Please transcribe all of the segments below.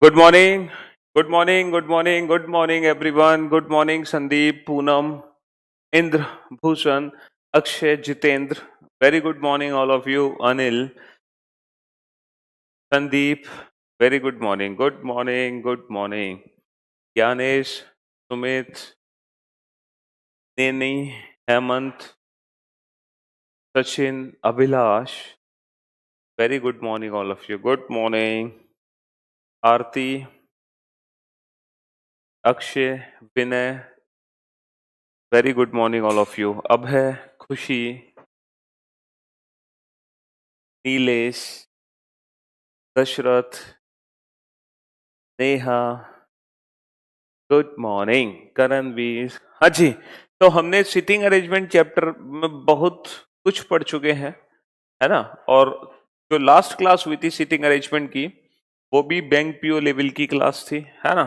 Good morning. Good morning. Good morning. Good morning, everyone. Good morning, Sandeep, Poonam, Indra, Bhushan, Akshay, Jitendra. Very good morning, all of you. Anil, Sandeep. Very good morning. Good morning. Good morning. Gyanesh, Sumit, Neni, Hemant, Sachin, Abhilash. Very good morning, all of you. Good morning. Aarti, Akshay, Vinay. Very good morning, all of you. Abhay, Khushi, Nilesh, Dashrath, Neha, good morning, Karanveer. हाँ जी, तो हमने sitting arrangement chapter में बहुत कुछ पढ़ चुके हैं, है ना। और जो लास्ट क्लास हुई थी सिटिंग अरेंजमेंट की, वो भी बैंक पीओ लेवल की क्लास थी, है ना।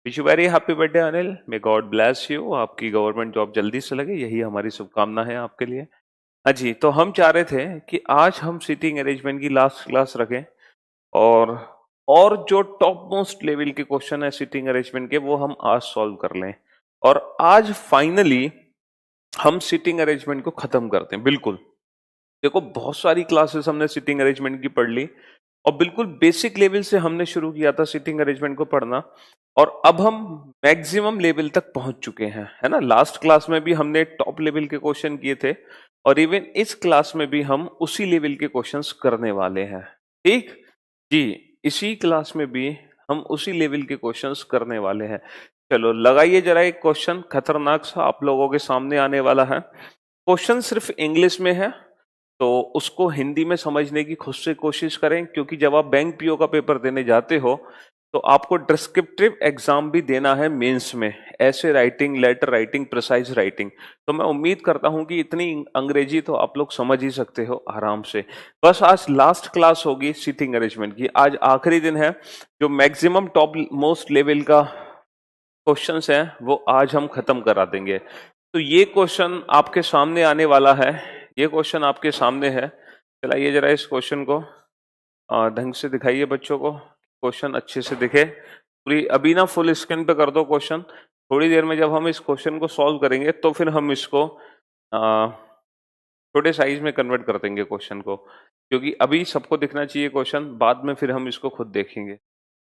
Wish you very happy birthday Anil, may God bless you, आपकी गवर्नमेंट जॉब जल्दी से लगे, यही हमारी शुभकामना है आपके लिए। हाँ जी, तो हम चाह रहे थे कि आज हम सिटिंग अरेंजमेंट की लास्ट क्लास रखें और और जो टॉप मोस्ट लेवल के क्वेश्चन है सिटिंग अरेंजमेंट के, वो हम आज सॉल्व कर लें। और आज फाइनली हम सिटिंग अरेंजमेंट को खत्म करते हैं। बिल्कुल, देखो बहुत सारी क्लासेस हमने सिटिंग अरेंजमेंट की पढ़ ली और बिल्कुल बेसिक लेवल से हमने शुरू किया था सिटिंग अरेंजमेंट को पढ़ना, और अब हम मैक्सिमम लेवल तक पहुंच चुके हैं, है ना। लास्ट क्लास में भी हमने टॉप लेवल के क्वेश्चन किए थे और इवन इस क्लास में भी हम उसी लेवल के क्वेश्चंस करने वाले हैं। ठीक जी, इसी क्लास में भी हम उसी लेवल के क्वेश्चंस करने वाले हैं। चलो लगाइए जरा एक क्वेश्चन, खतरनाक सा आप लोगों के सामने आने वाला है। क्वेश्चन सिर्फ इंग्लिश में है, तो उसको हिंदी में समझने की खुद से कोशिश करें, क्योंकि जब आप बैंक पीओ का पेपर देने जाते हो तो आपको डिस्क्रिप्टिव एग्जाम भी देना है मेंस में, ऐसे writing, letter writing, precis writing. तो मैं उम्मीद करता हूं कि इतनी अंग्रेजी तो आप लोग समझ ही सकते हो आराम से। बस आज लास्ट क्लास होगी सिटिंग अरेंजमेंट की, आज आखिरी दिन है। जो मैक्सिमम टॉप मोस्ट लेवल का क्वेश्चंस हैं वो आज हम खत्म करा देंगे। तो ये क्वेश्चन आपके सामने आने वाला है, ये क्वेश्चन आपके सामने है। चलाइए जरा इस क्वेश्चन को, ढंग से दिखाइए बच्चों को, क्वेश्चन अच्छे से दिखे। पूरी अभी ना फुल स्क्रीन पे कर दो क्वेश्चन। थोड़ी देर में जब हम इस क्वेश्चन को सॉल्व करेंगे तो फिर हम इसको छोटे साइज में कन्वर्ट कर देंगे क्वेश्चन को, क्योंकि अभी सबको दिखना चाहिए क्वेश्चन, बाद में फिर हम इसको खुद देखेंगे।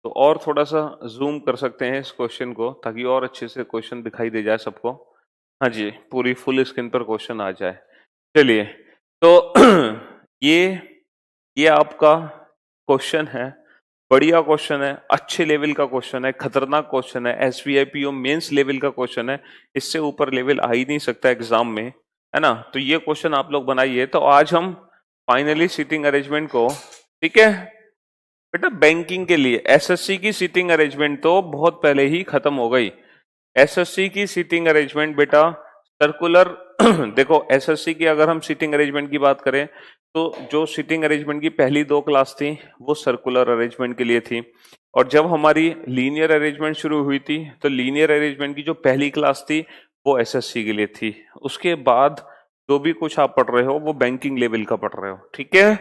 तो और थोड़ा सा जूम कर सकते हैं इस क्वेश्चन को, ताकि और अच्छे से क्वेश्चन दिखाई दे जाए सबको। हाँ जी, पूरी फुल स्क्रीन पर क्वेश्चन आ जाए। चलिए, तो ये ये आपका क्वेश्चन है, बढ़िया क्वेश्चन है, अच्छे लेवल का क्वेश्चन है, खतरनाक क्वेश्चन है, एसबीआई पीओ मेंस लेवल का क्वेश्चन है। इससे ऊपर लेवल आ ही नहीं सकता एग्जाम में, है ना। तो ये क्वेश्चन आप लोग बनाइए। तो आज हम फाइनली सीटिंग अरेंजमेंट को, ठीक है बेटा, बैंकिंग के लिए एसएससी की सीटिंग अरेंजमेंट तो बहुत पहले ही खत्म हो गई। एसएससी की सीटिंग अरेंजमेंट बेटा सर्कुलर देखो, एसएससी की अगर हम सीटिंग अरेंजमेंट की बात करें तो जो सीटिंग अरेंजमेंट की पहली दो क्लास थी वो सर्कुलर अरेंजमेंट के लिए थी, और जब हमारी लीनियर अरेंजमेंट शुरू हुई थी तो लीनियर अरेंजमेंट की जो पहली क्लास थी वो एसएससी के लिए थी। उसके बाद जो भी कुछ आप पढ़ रहे हो वो बैंकिंग लेवल का पढ़ रहे हो, ठीक है।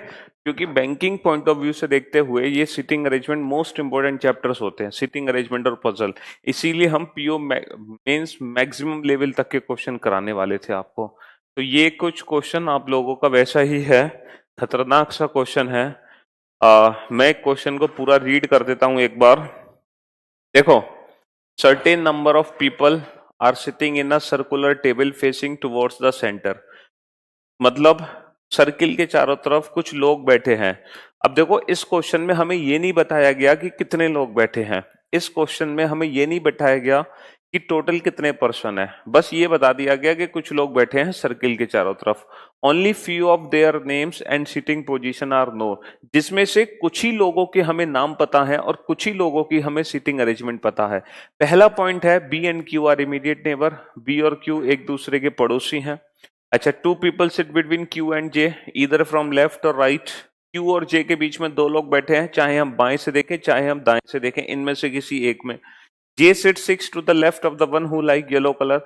क्योंकि बैंकिंग पॉइंट ऑफ व्यू से देखते हुए ये sitting arrangement most important chapters होते हैं, सिटिंग अरेंजमेंट और पजल। इसीलिए हम पीओ मेंस मैक्सिमम लेवल तक के क्वेश्चन कराने वाले थे आपको। तो ये कुछ क्वेश्चन आप लोगों का वैसा ही है, खतरनाक सा क्वेश्चन है। मैं क्वेश्चन को पूरा रीड कर देता हूं एक बार। देखो, certain number of people are sitting in a circular table facing towards the centre. मतलब सर्किल के चारों तरफ कुछ लोग बैठे हैं। अब देखो, इस क्वेश्चन में हमें ये नहीं बताया गया कि कितने लोग बैठे हैं, इस क्वेश्चन में हमें ये नहीं बताया गया कि टोटल कितने पर्सन है, बस ये बता दिया गया कि कुछ लोग बैठे हैं सर्किल के चारों तरफ। Only few of their names and sitting position are know, जिसमें से कुछ ही लोगों के हमें नाम पता है और कुछ ही लोगों की हमें सिटिंग अरेंजमेंट पता है। पहला पॉइंट है B and Q are immediate neighbour, B और क्यू एक दूसरे के पड़ोसी हैं। अच्छा, two people sit between Q and J इधर फ्रॉम लेफ्ट और राइट। क्यू और जे के बीच में दो लोग बैठे हैं, चाहे हम बाएं से देखें चाहे हम दाएं से देखें, इनमें से किसी एक में। J sit six to the left of the one who like yellow colour.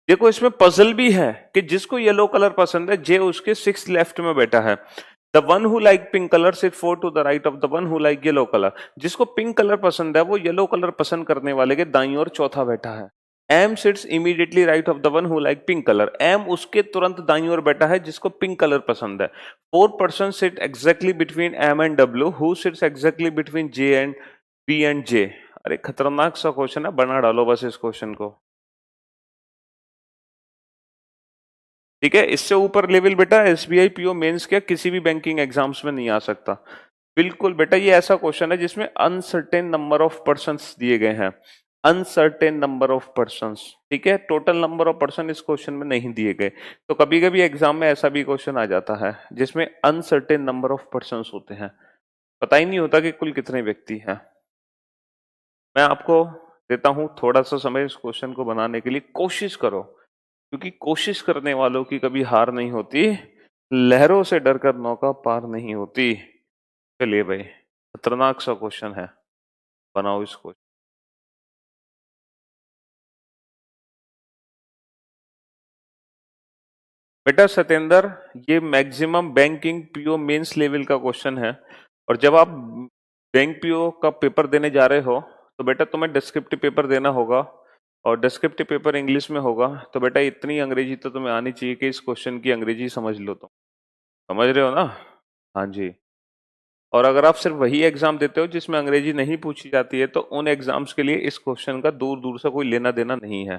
देखो, इसमें पजल भी है कि जिसको येलो कलर पसंद है जे उसके सिक्स लेफ्ट में बैठा है। The one who like pink colour sit 4 to the right of the one who like yellow colour. जिसको पिंक कलर पसंद है वो येलो कलर पसंद करने वाले के दाईं ओर चौथा बैठा है। M sits immediately right of the one who like pink colour. M उसके तुरंत दाईं ओर बैठा है जिसको पिंक कलर पसंद है। 4 person sit exactly between M and W. Who sits exactly between J and B and J. अरे खतरनाक सा क्वेश्चन है, बना डालो बस इस क्वेश्चन को। ठीक है, इससे ऊपर लेवल बेटा एसबीआई पीओ मेंस क्या किसी भी बैंकिंग एग्जाम्स में नहीं आ सकता। बिल्कुल बेटा, ये ऐसा क्वेश्चन है जिसमें अनसर्टेन नंबर ऑफ पर्सन्स दिए गए हैं। अनसर्टेन नंबर ऑफ पर्सन्स, ठीक है, टोटल नंबर ऑफ पर्सन इस क्वेश्चन में नहीं दिए गए। तो कभी कभी एग्जाम में ऐसा भी क्वेश्चन आ जाता है जिसमें अनसर्टेन नंबर ऑफ पर्सन्स होते हैं, पता ही नहीं होता कि कुल कितने व्यक्ति हैं। मैं आपको देता हूं थोड़ा सा समय इस क्वेश्चन को बनाने के लिए, कोशिश करो, क्योंकि कोशिश करने वालों की कभी हार नहीं होती, लहरों से डरकर नौका पार नहीं होती। चलिए भाई, खतरनाक सा क्वेश्चन है, बनाओ इसको। बेटा सत्येंद्र, ये maximum banking PO mains level का क्वेश्चन है, और जब आप बैंक पीओ का पेपर देने जा रहे हो तो बेटा तुम्हें डिस्क्रिप्टिव पेपर देना होगा, और डिस्क्रिप्टिव पेपर इंग्लिश में होगा। तो बेटा इतनी अंग्रेजी तो तुम्हें आनी चाहिए कि इस क्वेश्चन की अंग्रेजी समझ लो। तुम समझ रहे हो ना? हाँ जी। और अगर आप सिर्फ वही एग्जाम देते हो जिसमें अंग्रेजी नहीं पूछी जाती है तो उन एग्जाम्स के लिए इस क्वेश्चन का दूर दूर से कोई लेना देना नहीं है।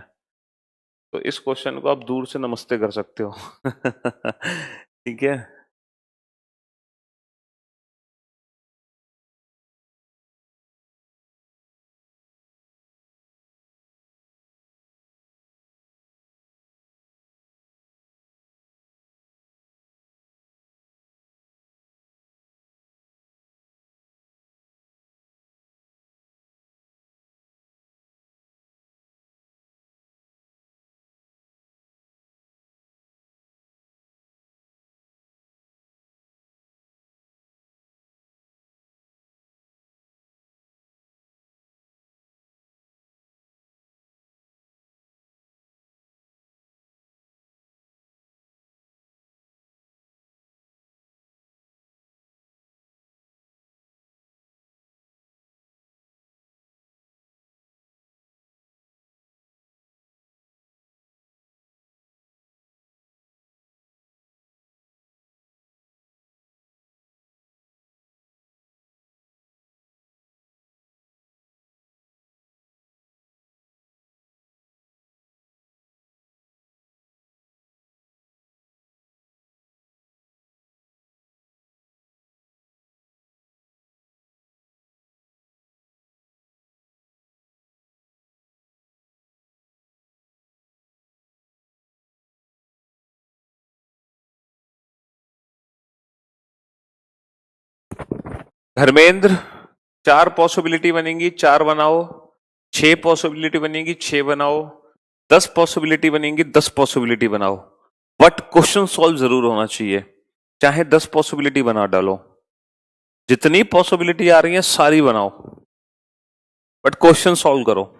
तो इस क्वेश्चन को आप दूर से नमस्ते कर सकते हो। ठीक है। धर्मेंद्र, 4 पॉसिबिलिटी बनेंगी, 4 बनाओ। 6 पॉसिबिलिटी बनेगी, 6 बनाओ। 10 पॉसिबिलिटी बनेंगी, 10 पॉसिबिलिटी बनाओ। बट क्वेश्चन सॉल्व जरूर होना चाहिए, चाहे 10 पॉसिबिलिटी बना डालो। जितनी पॉसिबिलिटी आ रही है सारी बनाओ, बट क्वेश्चन सॉल्व करो।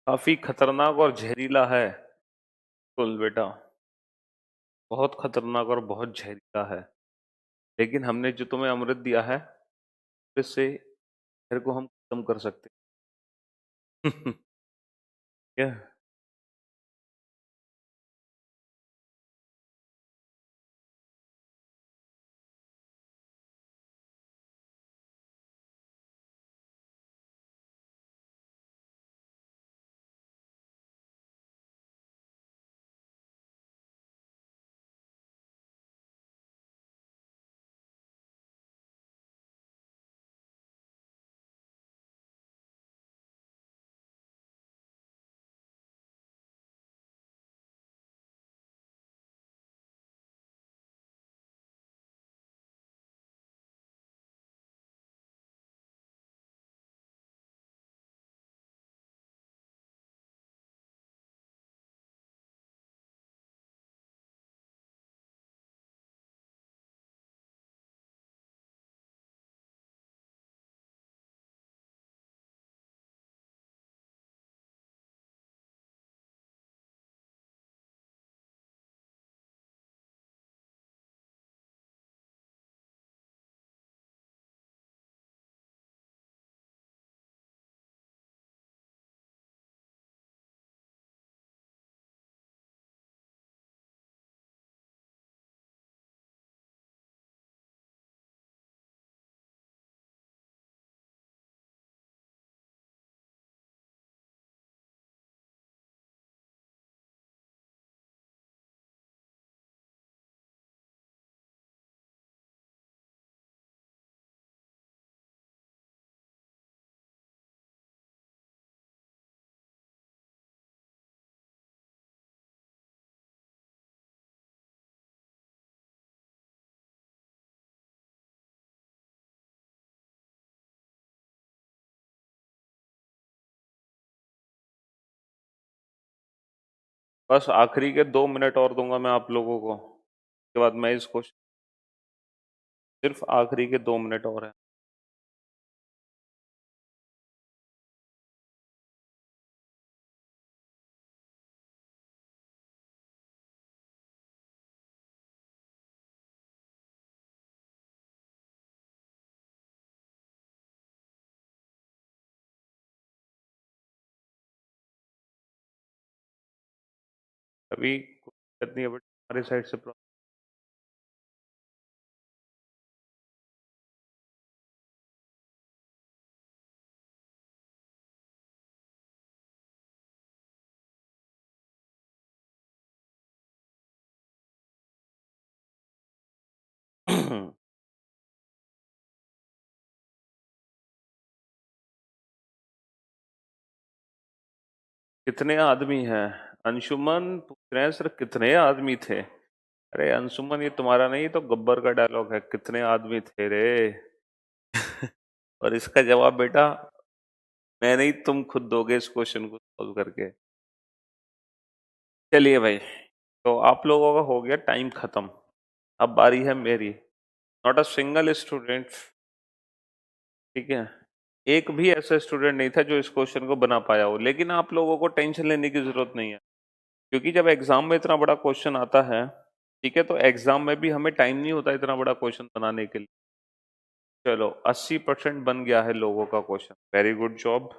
काफी खतरनाक और जहरीला है कुल बेटा, बहुत खतरनाक और बहुत जहरीला है। लेकिन हमने जो तुम्हें अमृत दिया है इससे शहर को हम खत्म कर सकते हैं। क्या? बस आखिरी के 2 मिनट और दूंगा मैं आप लोगों को, उसके बाद मैं इस क्वेश्चन, सिर्फ आखिरी के 2 मिनट और है। अभी कोई दिक्कत नहीं है, बट हमारे साइड से प्रॉब्लम। कितने आदमी हैं? अंशुमन पूछ रहे हैं सर कितने आदमी थे। अरे अंशुमन, ये तुम्हारा नहीं, तो गब्बर का डायलॉग है, कितने आदमी थे रे। और इसका जवाब बेटा मैं नहीं, तुम खुद दोगे इस क्वेश्चन को सॉल्व करके। चलिए भाई, तो आप लोगों का हो गया टाइम खत्म, अब बारी है मेरी। नॉट अ सिंगल स्टूडेंट, ठीक है, एक भी ऐसा स्टूडेंट नहीं था जो इस क्वेश्चन को बना पाया हो। लेकिन आप लोगों को टेंशन लेने की जरूरत नहीं है, क्योंकि जब एग्जाम में इतना बड़ा क्वेश्चन आता है, ठीक है, तो एग्जाम में भी हमें टाइम नहीं होता इतना बड़ा क्वेश्चन बनाने के लिए। चलो 80% बन गया है लोगों का क्वेश्चन, वेरी गुड जॉब।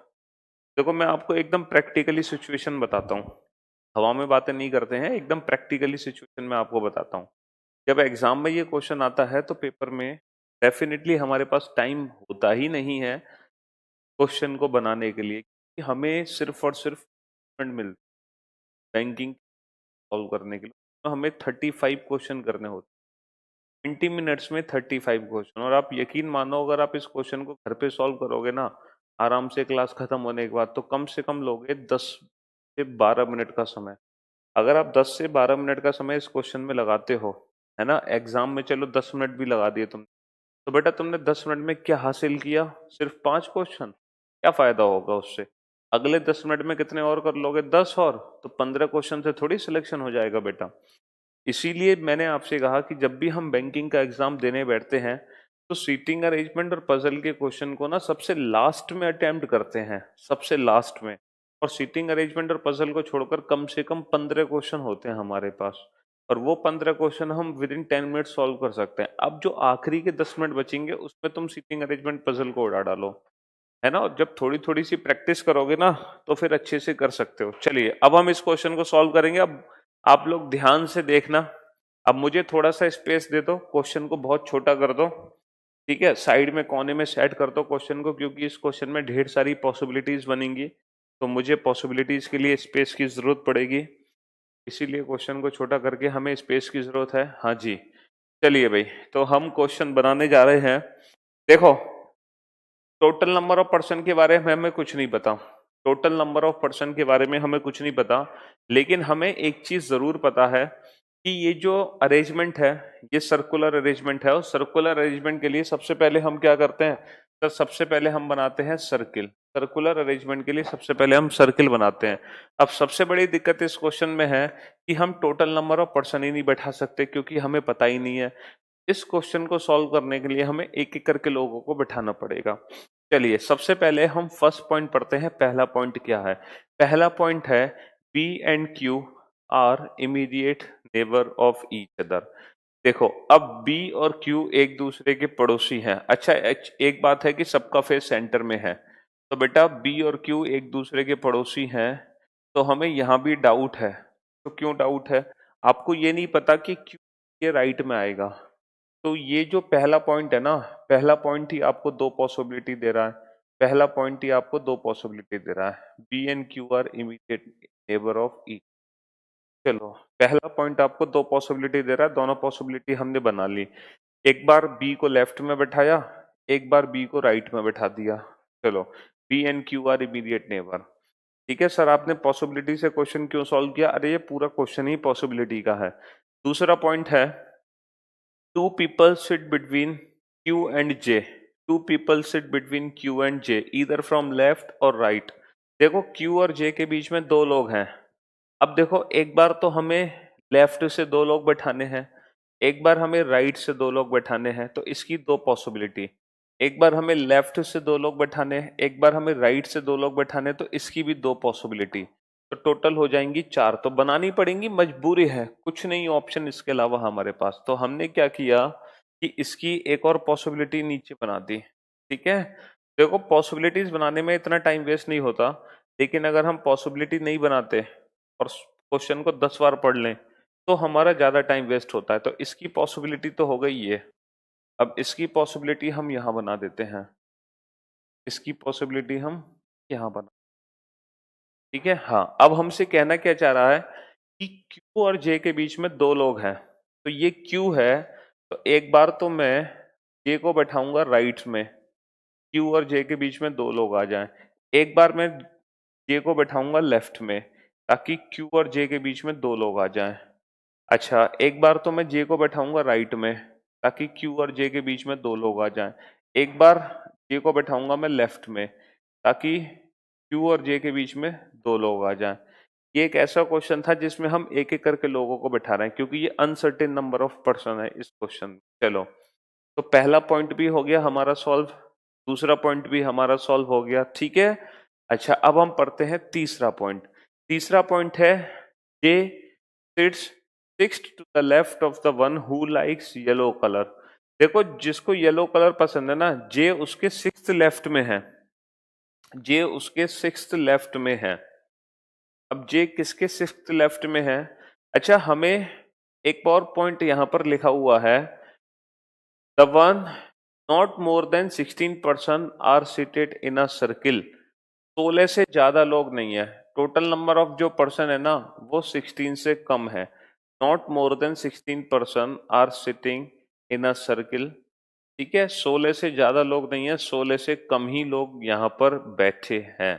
देखो मैं आपको एकदम प्रैक्टिकली सिचुएशन बताता हूँ, हवा में बातें नहीं करते हैं, एकदम प्रैक्टिकली सिचुएशन में आपको बताता हूँ। जब एग्जाम में ये क्वेश्चन आता है तो पेपर में डेफिनेटली हमारे पास टाइम होता ही नहीं है क्वेश्चन को बनाने के लिए, कि हमें सिर्फ और सिर्फ मिल बैंकिंग सॉल्व करने के लिए, तो हमें 35 क्वेश्चन करने होते, 20 मिनट्स में 35 क्वेश्चन। और आप यकीन मानो, अगर आप इस क्वेश्चन को घर पे सॉल्व करोगे ना, आराम से क्लास खत्म होने के बाद, तो कम से कम लोगे 10 से 12 मिनट का समय। अगर आप 10 से 12 मिनट का समय इस क्वेश्चन में लगाते हो, है ना, एग्जाम में चलो 10 मिनट भी लगा दिए तुमने, तो बेटा तुमने 10 मिनट में क्या हासिल किया? सिर्फ 5 क्वेश्चन। क्या फायदा होगा उससे? अगले 10 मिनट में कितने और कर लोगे? 10 और, तो 15 क्वेश्चन से थोड़ी सिलेक्शन हो जाएगा बेटा। इसीलिए मैंने आपसे कहा कि जब भी हम बैंकिंग का एग्जाम देने बैठते हैं, तो सीटिंग अरेंजमेंट और पजल के क्वेश्चन को ना सबसे लास्ट में अटेम्प्ट करते हैं, सबसे लास्ट में। और सीटिंग अरेंजमेंट और पजल को छोड़कर कम से कम 15 क्वेश्चन होते हैं हमारे पास, और वो 15 क्वेश्चन हम विद इन 10 मिनट सॉल्व कर सकते हैं। अब जो आखिरी के 10 मिनट बचेंगे, उसमें तुम सीटिंग अरेंजमेंट पजल को उड़ा डालो, है ना। और जब थोड़ी थोड़ी सी प्रैक्टिस करोगे ना, तो फिर अच्छे से कर सकते हो। चलिए अब हम इस क्वेश्चन को सॉल्व करेंगे। अब आप लोग ध्यान से देखना। अब मुझे थोड़ा सा स्पेस दे दो, क्वेश्चन को बहुत छोटा कर दो, ठीक है, साइड में कोने में सेट कर दो क्वेश्चन को, क्योंकि इस क्वेश्चन में ढेर सारी पॉसिबिलिटीज बनेंगी, तो मुझे पॉसिबिलिटीज के लिए स्पेस की जरूरत पड़ेगी। इसीलिए क्वेश्चन को छोटा करके हमें स्पेस की जरूरत है। हाँ जी, चलिए भाई, तो हम क्वेश्चन बनाने जा रहे हैं। देखो, टोटल नंबर ऑफ पर्सन के बारे में हमें कुछ नहीं पता, टोटल नंबर ऑफ पर्सन के बारे में हमें कुछ नहीं पता, लेकिन हमें एक चीज जरूर पता है कि ये जो अरेंजमेंट है, ये सर्कुलर अरेंजमेंट है। और सर्कुलर अरेंजमेंट के लिए सबसे पहले हम क्या करते हैं? तो सबसे पहले हम बनाते हैं सर्किल। सर्कुलर अरेंजमेंट के लिए सबसे पहले हम सर्किल बनाते हैं। अब सबसे बड़ी दिक्कत इस क्वेश्चन में है कि हम टोटल नंबर ऑफ पर्सन ही नहीं बैठा सकते, क्योंकि हमें पता ही नहीं है। इस क्वेश्चन को सॉल्व करने के लिए हमें एक एक करके लोगों को बिठाना पड़ेगा। चलिए सबसे पहले हम फर्स्ट पॉइंट पढ़ते हैं। पहला पॉइंट क्या है? पहला पॉइंट है P and Q are immediate neighbour of each other. देखो, अब B और Q एक दूसरे के पड़ोसी हैं। अच्छा, एक बात है कि सबका फेस सेंटर में है, तो बेटा B और Q एक दूसरे के पड़ोसी हैं, तो हमें यहाँ भी डाउट है। तो क्यों डाउट है? आपको ये नहीं पता कि Q ये राइट में आएगा। तो ये जो पहला पॉइंट है ना, पहला पॉइंट ही आपको दो पॉसिबिलिटी दे रहा है। पहला पॉइंट ही आपको दो पॉसिबिलिटी दे रहा है, B and Q are immediate neighbour of E. चलो, पहला पॉइंट आपको दो पॉसिबिलिटी दे रहा है, दोनों पॉसिबिलिटी हमने बना ली। एक बार बी को लेफ्ट में बैठाया, एक बार बी को राइट में बैठा दिया। चलो, B and Q are immediate neighbour. ठीक है सर, आपने पॉसिबिलिटी से क्वेश्चन क्यों सॉल्व किया? अरे ये पूरा क्वेश्चन ही पॉसिबिलिटी का है। दूसरा पॉइंट है, two people sit between Q and J. Two people sit between Q and J, either from left or right. देखो Q और J के बीच में दो लोग हैं, अब देखो, एक बार तो हमें लेफ्ट से दो लोग बैठाने हैं, एक बार हमें राइट से दो लोग बैठाने हैं, तो इसकी दो पॉसिबिलिटी। एक बार हमें लेफ्ट से दो लोग बैठाने हैं, एक बार हमें राइट से दो लोग बैठाने हैं, तो इसकी भी दो पॉसिबिलिटी। तो टोटल हो जाएंगी चार, तो बनानी पड़ेंगी, मजबूरी है, कुछ नहीं ऑप्शन इसके अलावा हमारे पास। तो हमने क्या किया कि इसकी एक और पॉसिबिलिटी नीचे बना दी। ठीक है, देखो पॉसिबिलिटीज बनाने में इतना टाइम वेस्ट नहीं होता, लेकिन अगर हम पॉसिबिलिटी नहीं बनाते और क्वेश्चन को 10 बार पढ़ लें तो हमारा ज्यादा टाइम वेस्ट होता है। तो इसकी पॉसिबिलिटी तो हो गई ये। अब इसकी पॉसिबिलिटी हम यहां बना देते हैं, इसकी पॉसिबिलिटी हम यहां बना। ठीक है, हाँ, अब हमसे कहना क्या चाह रहा है कि Q और J के बीच में दो लोग हैं। तो ये Q है, तो एक बार तो मैं J को बैठाऊंगा राइट में, Q और J के बीच में दो लोग आ जाएं। एक बार मैं J को बैठाऊंगा लेफ्ट में, ताकि Q और J के बीच में दो लोग आ जाएं। अच्छा, एक बार तो मैं J को बैठाऊंगा राइट में, ताकि Q और J के बीच में दो लोग आ जाएं। एक बार J को बैठाऊंगा मैं लेफ्ट में, ताकि Q और J के बीच में दो लोग आ जाएं। ये एक ऐसा क्वेश्चन था जिसमें हम एक एक करके लोगों को बैठा रहे हैं, क्योंकि ये अनसर्टेन नंबर ऑफ पर्सन है इस क्वेश्चन में। चलो, तो पहला पॉइंट भी हो गया हमारा सॉल्व, दूसरा पॉइंट भी हमारा सॉल्व हो गया। ठीक है, अच्छा, अब हम पढ़ते हैं तीसरा पॉइंट। तीसरा पॉइंट है J sits fixed to the left of the one who likes yellow colour. देखो, जिसको येलो कलर पसंद है ना, जे उसके सिक्स्थ लेफ्ट में है, जे उसके सिक्स्थ लेफ्ट में है। अब जे किसके सिक्स्थ लेफ्ट में है? अच्छा, हमें एक और पॉइंट यहां पर लिखा हुआ है, the one not more than 16% are seated in a circle. 16 से ज्यादा लोग नहीं है, टोटल नंबर ऑफ जो पर्सन है ना वो 16 से कम है। Not more than 16% are sitting in a circle. ठीक है, 16 से ज्यादा लोग नहीं है, 16 से कम ही लोग यहाँ पर बैठे हैं।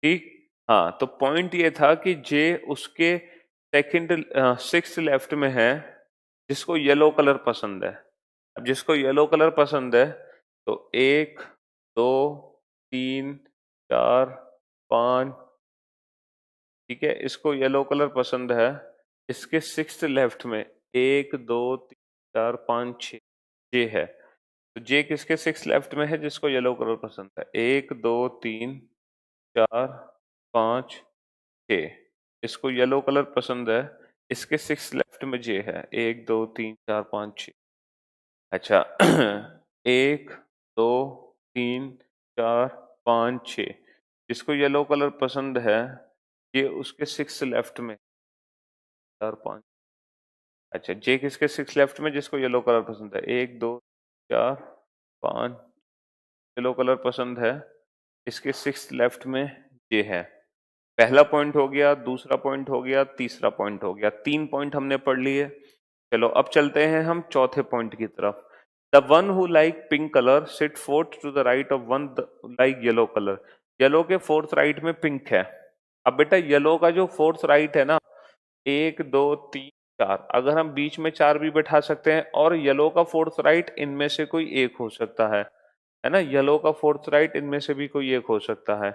ठीक, हाँ, तो पॉइंट ये था कि जे उसके सेकंड सिक्स लेफ्ट में है, जिसको येलो कलर पसंद है। अब जिसको येलो कलर पसंद है, तो एक, दो, तीन, चार, पांच। ठीक है, इसको येलो कलर पसंद है, इसके सिक्स लेफ्ट में एक, दो, तीन, चार, पांच, छ, जे है। तो जे किसके सिक्स लेफ्ट में है? जिसको येलो कलर पसंद है। एक, दो, तीन, चार, पांच, छ। इसको येलो कलर पसंद है, इसके सिक्स लेफ्ट में जे है। एक, दो, तीन, चार, पांच, छ। अच्छा, एक, दो, तीन, चार, पांच, छ। जिसको येलो कलर पसंद है, ये उसके सिक्स लेफ्ट में, चार, पांच। अच्छा, जे किसके सिक्स लेफ्ट में? जिसको येलो कलर पसंद है। एक, दो, चार, पांच। येलो कलर पसंद है, इसके सिक्स लेफ्ट में जे है। पहला पॉइंट हो गया, दूसरा पॉइंट हो गया, तीसरा पॉइंट हो गया। तीन पॉइंट हमने पढ़ लिए। चलो, अब चलते हैं हम चौथे पॉइंट की तरफ। The one who like pink colour sit fourth to the right of one like yellow colour. Yellow के फोर्थ राइट में पिंक है। अब बेटा, येलो का जो फोर्थ राइट है ना, एक, दो, तीन, चार, अगर हम बीच में चार भी बैठा सकते हैं, और येलो का फोर्थ राइट इनमें से कोई एक हो सकता है ना, येलो का फोर्थ राइट इनमें से भी कोई एक हो सकता है।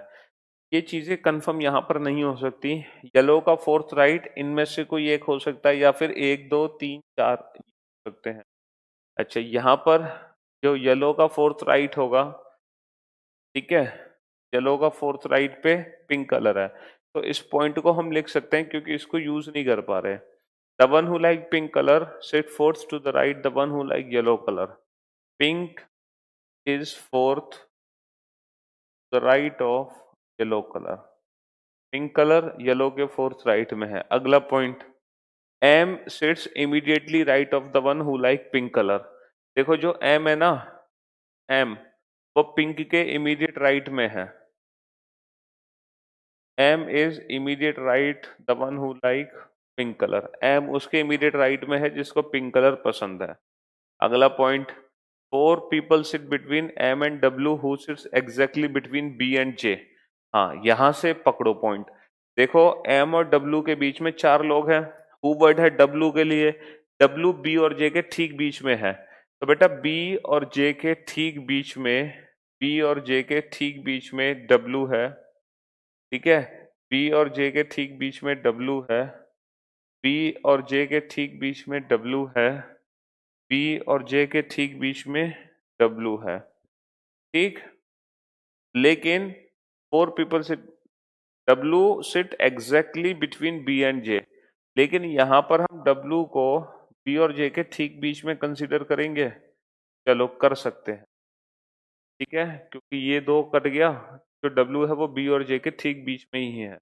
ये चीजें कंफर्म यहाँ पर नहीं हो सकती। येलो का फोर्थ राइट इनमें से कोई एक हो सकता है, या फिर एक, दो, तीन, चार हो सकते हैं। अच्छा, यहाँ पर जो येलो का फोर्थ राइट होगा, ठीक है, येलो का फोर्थ राइट पे पिंक कलर है, तो इस पॉइंट को हम लिख सकते हैं, क्योंकि इसको यूज नहीं कर पा रहे। The one who like pink colour sit fourth to the right the one who like yellow colour. Pink is fourth the right of yellow colour. Pink colour yellow के फोर्थ राइट में है। अगला point, M sits immediately right of the one who like pink colour. देखो, जो M है ना, M, वो pink के इमीडिएट राइट में है। M is immediate right the one who like pink colour. M उसके इमीडिएट राइट में है जिसको पिंक कलर पसंद है। अगला point, four people sit between M and W who sits exactly between B and J. हाँ, यहां से पकड़ो पॉइंट। देखो, एम और डब्ल्यू के बीच में चार लोग हैं। हु वर्ड है डब्ल्यू के लिए, डब्ल्यू बी और जे के ठीक बीच में है। तो बेटा, बी और जे के ठीक बीच में, बी और जे के ठीक बीच में डब्ल्यू है। ठीक है, बी और जे के ठीक बीच में डब्लू है, बी और जे के ठीक बीच में डब्लू है, बी और जे के ठीक बीच में डब्लू है, ठीक। लेकिन 4 people sit, W sit exactly between B and J, लेकिन यहां पर हम डब्लू को बी और जे के ठीक बीच में कंसीडर करेंगे। चलो कर सकते हैं, ठीक है, क्योंकि ये दो कट गया, जो डब्लू है वो बी और जे के ठीक बीच में ही है।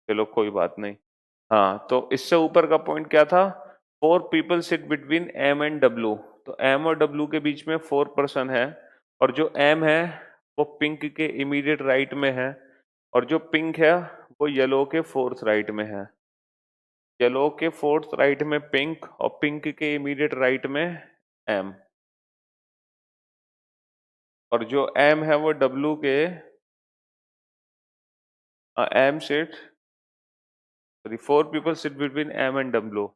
चलो कोई बात नहीं। हाँ, तो इससे ऊपर का पॉइंट क्या था? 4 people sit between M and W, तो एम और डब्लू के बीच में 4 person है, और जो एम है वो पिंक के इमीडिएट राइट में है, और जो पिंक है वो येलो के फोर्थ राइट में है। येलो के फोर्थ राइट में पिंक, और पिंक के इमीडिएट राइट में एम, और जो एम है वो डब्लू के M sit sorry 4 people sit between M and W.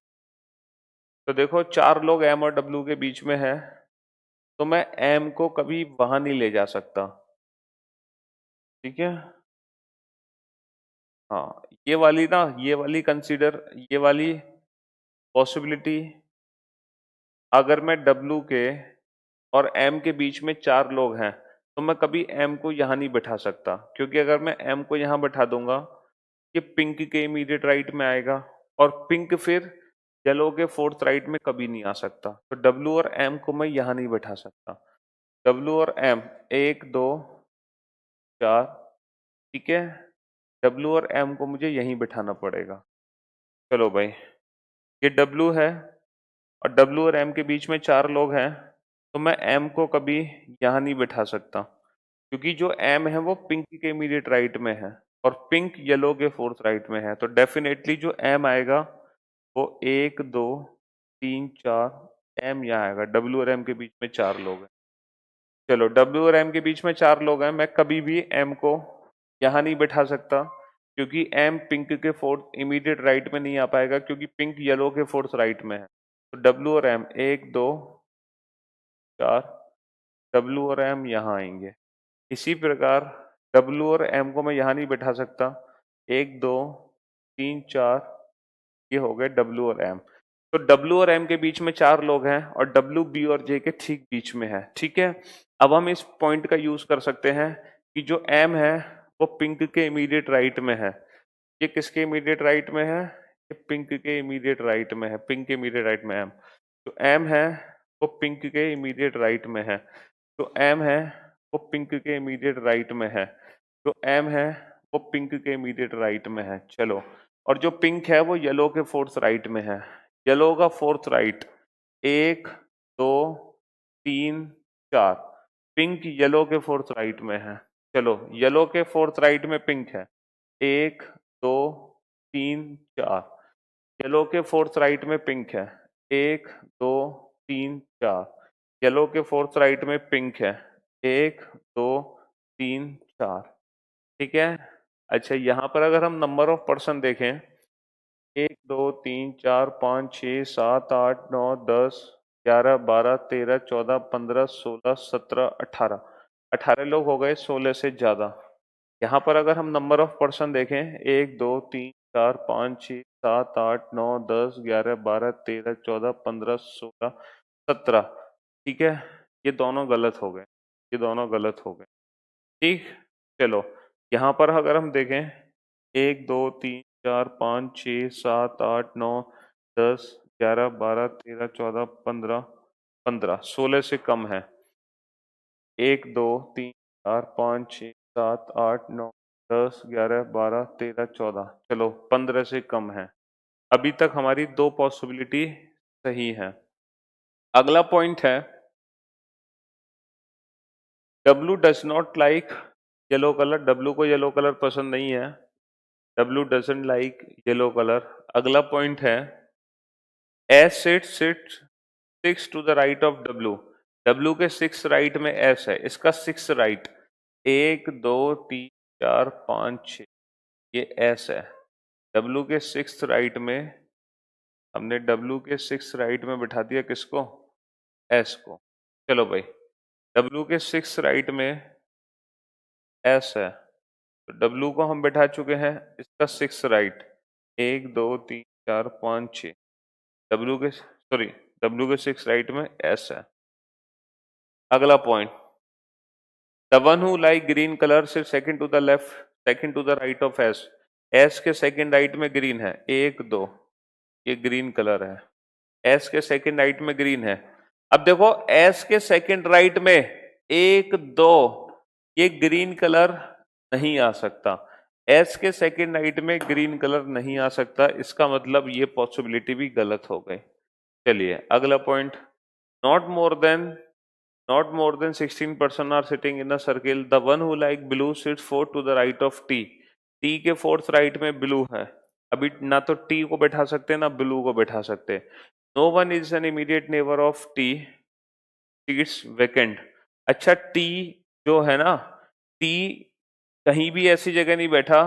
तो देखो 4 लोग एम और डब्लू के बीच में है, तो मैं एम को कभी वहां नहीं ले जा सकता, ठीक है। हाँ, ये वाली ना, ये वाली कंसीडर, ये वाली पॉसिबिलिटी, अगर मैं डब्लू के और एम के बीच में 4 लोग हैं, तो मैं कभी एम को यहाँ नहीं बैठा सकता, क्योंकि अगर मैं एम को यहाँ बैठा दूंगा, ये पिंक के इमीडिएट राइट में आएगा, और पिंक फिर येलो के फोर्थ राइट में कभी नहीं आ सकता, तो डब्लू और एम को मैं यहाँ नहीं बैठा सकता। डब्लू और एम, 1 2 4, ठीक है, डब्लू और एम को मुझे यहीं बिठाना पड़ेगा। चलो भाई, ये डब्लू है, और डब्लू और एम के बीच में 4 लोग हैं, तो मैं एम को कभी यहाँ नहीं बिठा सकता, क्योंकि जो एम है वो पिंक के इमीडिएट राइट में है, और पिंक येलो के फोर्थ राइट में है, तो डेफिनेटली जो एम आएगा वो 1 2 3 4, एम यहाँ आएगा। डब्लू और एम के बीच में 4 लोग हैं। चलो, डब्ल्यू और एम के बीच में 4 लोग हैं, मैं कभी भी एम को यहाँ नहीं बैठा सकता, क्योंकि एम पिंक के फोर्थ इमीडिएट राइट में नहीं आ पाएगा, क्योंकि पिंक येलो के फोर्थ राइट में है। तो डब्ल्यू और एम, 1 2 4, डब्ल्यू और एम यहाँ आएंगे। इसी प्रकार डब्ल्यू और एम को मैं यहाँ नहीं बैठा सकता, 1 2 3 4, ये हो गए डब्ल्यू और एम। तो डब्ल्यू और एम के बीच में 4 लोग हैं, और डब्ल्यू बी और जे के ठीक बीच में है, ठीक है। अब हम इस पॉइंट का यूज कर सकते हैं कि जो एम है वो पिंक के इमीडिएट राइट में है। ये किसके इमीडिएट राइट में है? ये पिंक के इमीडिएट राइट में है, पिंक के इमीडिएट राइट में एम। तो एम है वो पिंक के इमीडिएट राइट में है, तो एम है वो पिंक के इमीडिएट राइट में है, तो एम है वो पिंक के इमीडिएट राइट में है। चलो, और जो पिंक है वो येलो के फोर्थ राइट में है। येलो का फोर्थ राइट, 1 2 3 4, पिंक येलो के फोर्थ राइट में है। चलो, येलो के फोर्थ राइट में पिंक है, 1 2 3 4, येलो के फोर्थ राइट में पिंक है, 1 2 3 4, येलो के फोर्थ राइट में पिंक है, 1 2 3 4, ठीक है। अच्छा, यहाँ पर अगर हम नंबर ऑफ पर्सन देखें, 1 2 3 4 5 6 7 8 9 10 11 12 13 14 15 16 17 18, 18 लोग हो गए 16 से ज्यादा। यहाँ पर अगर हम नंबर ऑफ पर्सन देखें, 1 2 3 4 5 6 7 8 9 10 11 12 13 14 15 16 17, ठीक है। ये दोनों गलत हो गए, ये दोनों गलत हो गए, ठीक। चलो, यहाँ पर अगर हम देखें, 1 2 3 4 5 6 7 8 9 10 11 12 13 14 15 15, 16 से कम है। 1 2 3 4 5 6 7 8 9 10 11 12 13 14, चलो 15 से कम है। अभी तक हमारी 2 पॉसिबिलिटी सही है। अगला पॉइंट है, W does not like yellow colour, W को येलो कलर पसंद नहीं है, W doesn't like yellow colour. अगला पॉइंट है, S six to the right of W, W के 6 राइट में एस है, इसका 6 राइट, 1 2 3 4 5 6, ये एस है। डब्लू के 6 राइट में, हमने डब्लू के 6 राइट में बिठा दिया किसको? एस को। चलो भाई, डब्लू के 6 राइट में एस है, तो डब्ल्यू को हम बैठा चुके हैं, इसका 6 राइट, 1 2 3 4 5 6, डब्ल्यू के 6 राइट में एस है। अगला point, the one who like green colour sit second to the left second to the right of S. S के सेकंड राइट में ग्रीन है, 1 2, ये ग्रीन कलर है। एस के सेकंड राइट में ग्रीन है। अब देखो एस के सेकंड राइट में 1 2, ये ग्रीन कलर नहीं आ सकता। एस के सेकंड राइट में ग्रीन कलर नहीं आ सकता, इसका मतलब ये पॉसिबिलिटी भी गलत हो गई। चलिए अगला point, not more than not more than 16 person are sitting in a circle, the one who like blue sits fourth to the right of T. T के फोर्थ राइट में ब्लू है, अभी ना तो टी को बैठा सकते ना ब्लू को बैठा सकते। No one is an immediate neighbour of T, seats vacant. अच्छा टी जो है ना, टी कहीं भी ऐसी जगह नहीं बैठा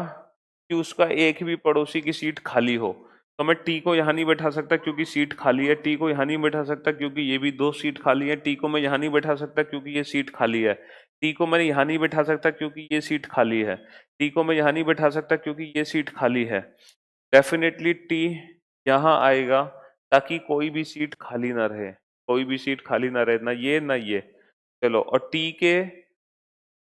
कि उसका एक भी पड़ोसी की सीट खाली हो। तो मैं टी को यहाँ नहीं बैठा सकता क्योंकि सीट खाली है, टी को यहाँ नहीं बैठा सकता क्योंकि ये भी 2 सीट खाली है, टी को मैं यहाँ नहीं बैठा सकता क्योंकि ये सीट खाली है, टी को मैं यहाँ नहीं बैठा सकता क्योंकि ये सीट खाली है, टी को मैं यहाँ नहीं बैठा सकता क्योंकि ये सीट खाली है। डेफिनेटली टी यहाँ आएगा ताकि कोई भी सीट खाली ना रहे, कोई भी सीट खाली ना रहे, ना ये ना ये। चलो, और टी के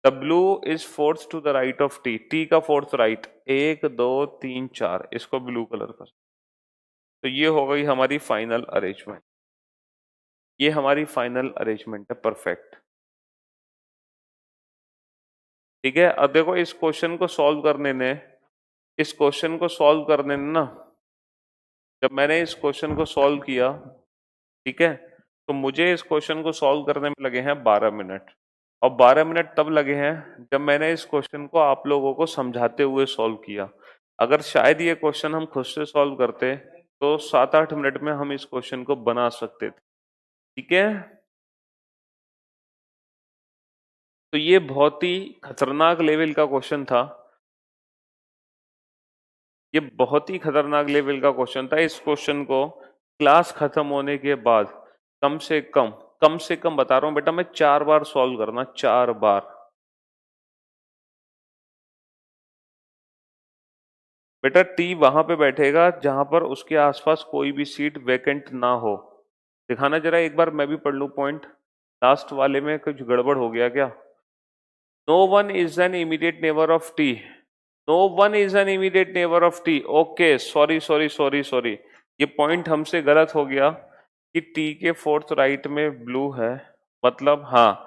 W is fourth to the right of T, T का फोर्थ राइट, 1 2 3 4, इसको ब्लू कलर कर। तो ये हो गई हमारी फाइनल अरेंजमेंट, ये हमारी फाइनल अरेंजमेंट है, परफेक्ट। ठीक है, अब देखो इस क्वेश्चन को सॉल्व करने ने, इस क्वेश्चन को सॉल्व करने ने ना, जब मैंने इस क्वेश्चन को सॉल्व किया, ठीक है, तो मुझे इस क्वेश्चन को सॉल्व करने में लगे हैं 12 मिनट। और 12 मिनट तब लगे हैं जब मैंने इस क्वेश्चन को आप लोगों को समझाते हुए सॉल्व किया। अगर शायद ये क्वेश्चन हम खुद से सॉल्व करते तो 7-8 मिनट में हम इस क्वेश्चन को बना सकते थे। ठीक है, तो ये बहुत ही खतरनाक लेवल का क्वेश्चन था, ये बहुत ही खतरनाक लेवल का क्वेश्चन था। इस क्वेश्चन को क्लास खत्म होने के बाद कम से कम बता रहा हूं बेटा मैं 4 बार सॉल्व करना, 4 बार। बेटा टी वहां पे बैठेगा जहां पर उसके आसपास कोई भी सीट वैकेंट ना हो। दिखाना जरा एक बार, मैं भी पढ़ लूं पॉइंट, लास्ट वाले में कुछ गड़बड़ हो गया क्या? No one is an immediate neighbour of T, no one is an immediate neighbour of T. Okay, sorry sorry sorry sorry, ये पॉइंट हमसे गलत हो गया कि टी के फोर्थ राइट में ब्लू है, मतलब हाँ,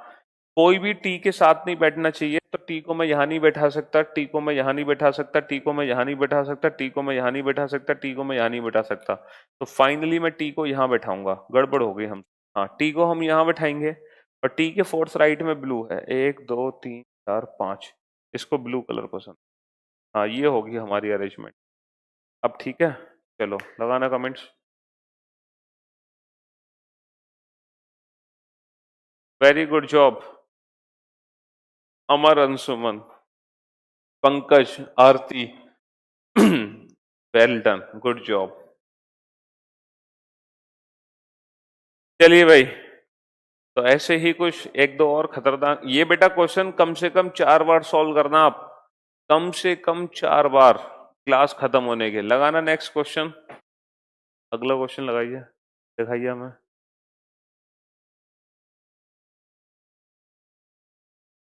कोई भी टी के साथ नहीं बैठना चाहिए। तो टी को मैं यहाँ नहीं बैठा सकता, टी को मैं यहाँ नहीं बैठा सकता, टी को मैं यहाँ नहीं बैठा सकता, टी को मैं यहाँ नहीं बैठा सकता, टी को मैं यहाँ नहीं बैठा सकता। तो फाइनली मैं टी को यहाँ बैठाऊंगा, गड़बड़ हो गई हम। हाँ, टी को हम यहाँ बैठाएंगे और टी के फोर्थ राइट में ब्लू है, 1 2 3 4 5, इसको ब्लू कलर पसंद। हाँ, ये होगी हमारी अरेंजमेंट। अब ठीक है, चलो लगाना कमेंट्स। वेरी गुड जॉब अमर, अंशुमन, पंकज, आरती, वेल डन, गुड जॉब। चलिए भाई, तो ऐसे ही कुछ एक दो और खतरनाक, ये बेटा क्वेश्चन कम से कम 4 बार सॉल्व करना आप, कम से कम 4 बार क्लास खत्म होने के। लगाना नेक्स्ट क्वेश्चन, अगला क्वेश्चन लगाइए, दिखाइए हमें।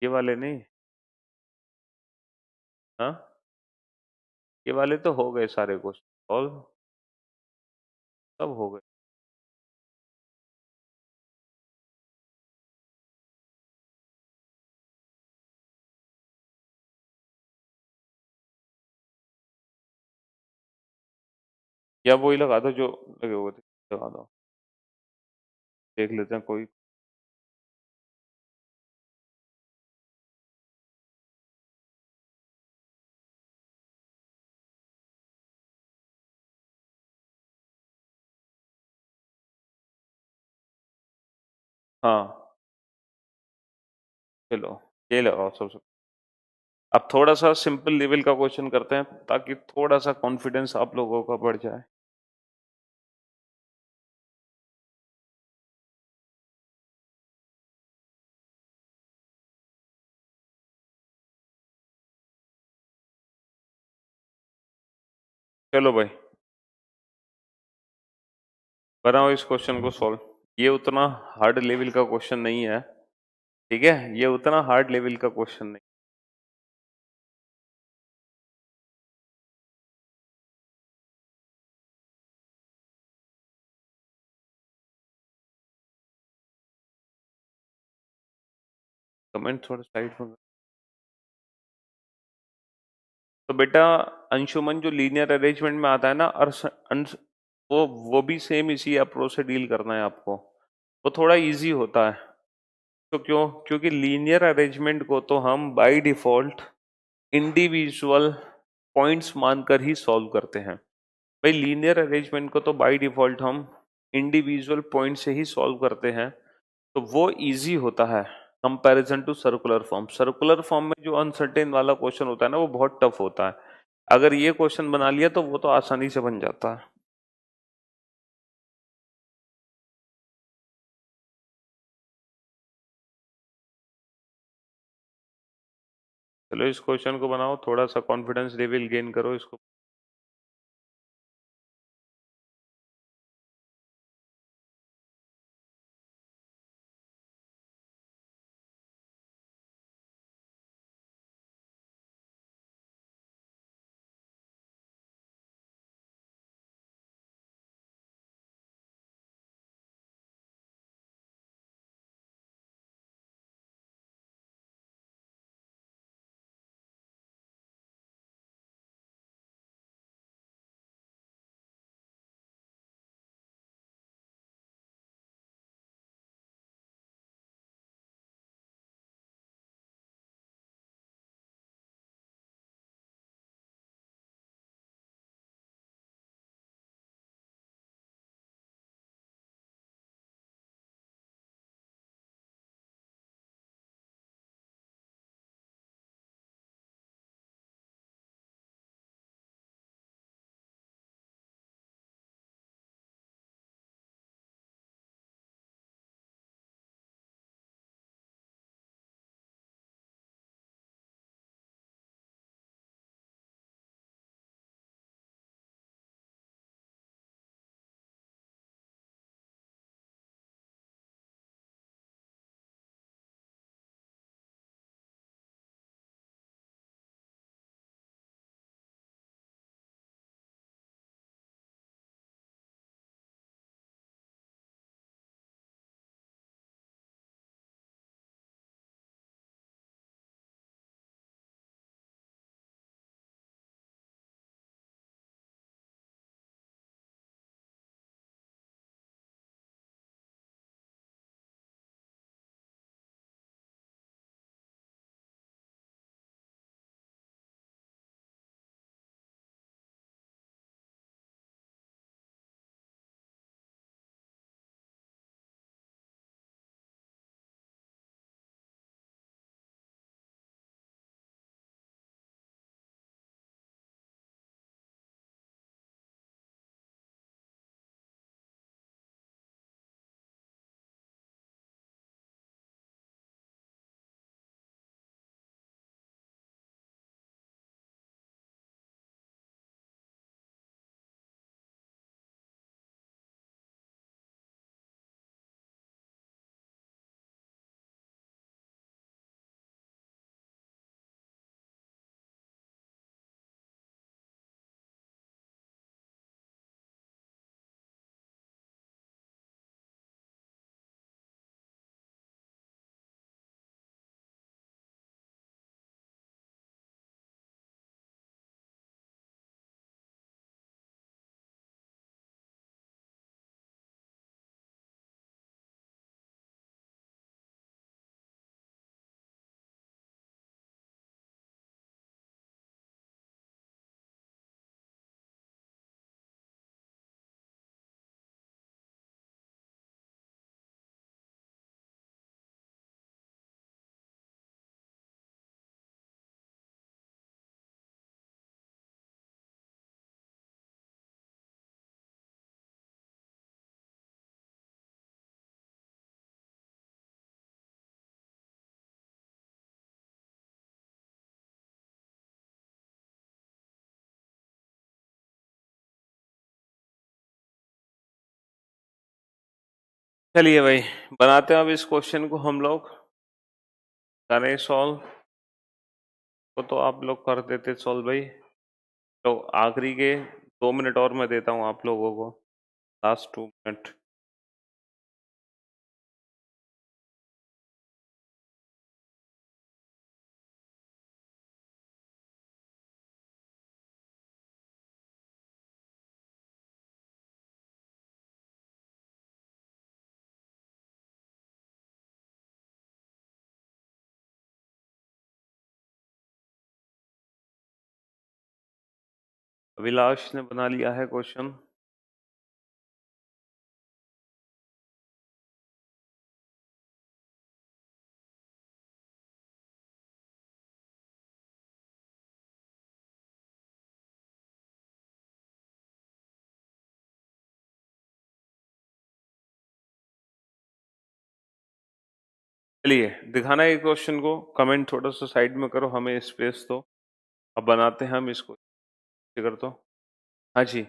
ये वाले नहीं, हाँ, ये वाले तो हो गए सारे क्वेश्चन सॉल्व, सब हो गए। या वही लगा दो जो लगे हुए थे, लगा दो, देख लेते हैं कोई। हाँ, चलो ये लगाओ सबसे। अब थोड़ा सा सिंपल लेवल का क्वेश्चन करते हैं ताकि थोड़ा सा कॉन्फिडेंस आप लोगों का बढ़ जाए। चलो भाई बनाओ इस क्वेश्चन को सॉल्व। ये उतना हार्ड लेवल का क्वेश्चन नहीं है, ठीक है, ये उतना हार्ड लेवल का क्वेश्चन नहीं। कमेंट थोड़ा साइड में। तो बेटा अंशुमन जो लीनियर अरेंजमेंट में आता है ना, वो भी सेम इसी अप्रोच से डील करना है आपको। वो थोड़ा इजी होता है। तो क्यों? क्योंकि लीनियर अरेंजमेंट को तो हम बाय डिफॉल्ट इंडिविजुअल पॉइंट्स मानकर ही सॉल्व करते हैं। भाई लीनियर अरेंजमेंट को तो बाय डिफॉल्ट हम इंडिविजुअल पॉइंट से ही सॉल्व करते हैं, तो वो इजी होता है comparison to circular form. Circular form में जो अनसर्टेन वाला क्वेश्चन होता है ना, वो बहुत टफ होता है। अगर ये क्वेश्चन बना लिया तो वो तो आसानी से बन जाता है। चलो इस क्वेश्चन को बनाओ, थोड़ा सा कॉन्फिडेंस लेवल गेन करो इसको। चलिए भाई, बनाते हैं अब इस क्वेश्चन को हम लोग। करें सॉल्व तो आप लोग कर देते सॉल्व भाई। तो आखिरी के 2 मिनट और मैं देता हूँ आप लोगों को, लास्ट 2 मिनट। अभिलाष ने बना लिया है क्वेश्चन। चलिए दिखाना है क्वेश्चन को, कमेंट थोड़ा सा साइड में करो, हमें स्पेस दो। अब बनाते हैं हम इसको, कर दो। हाँ जी,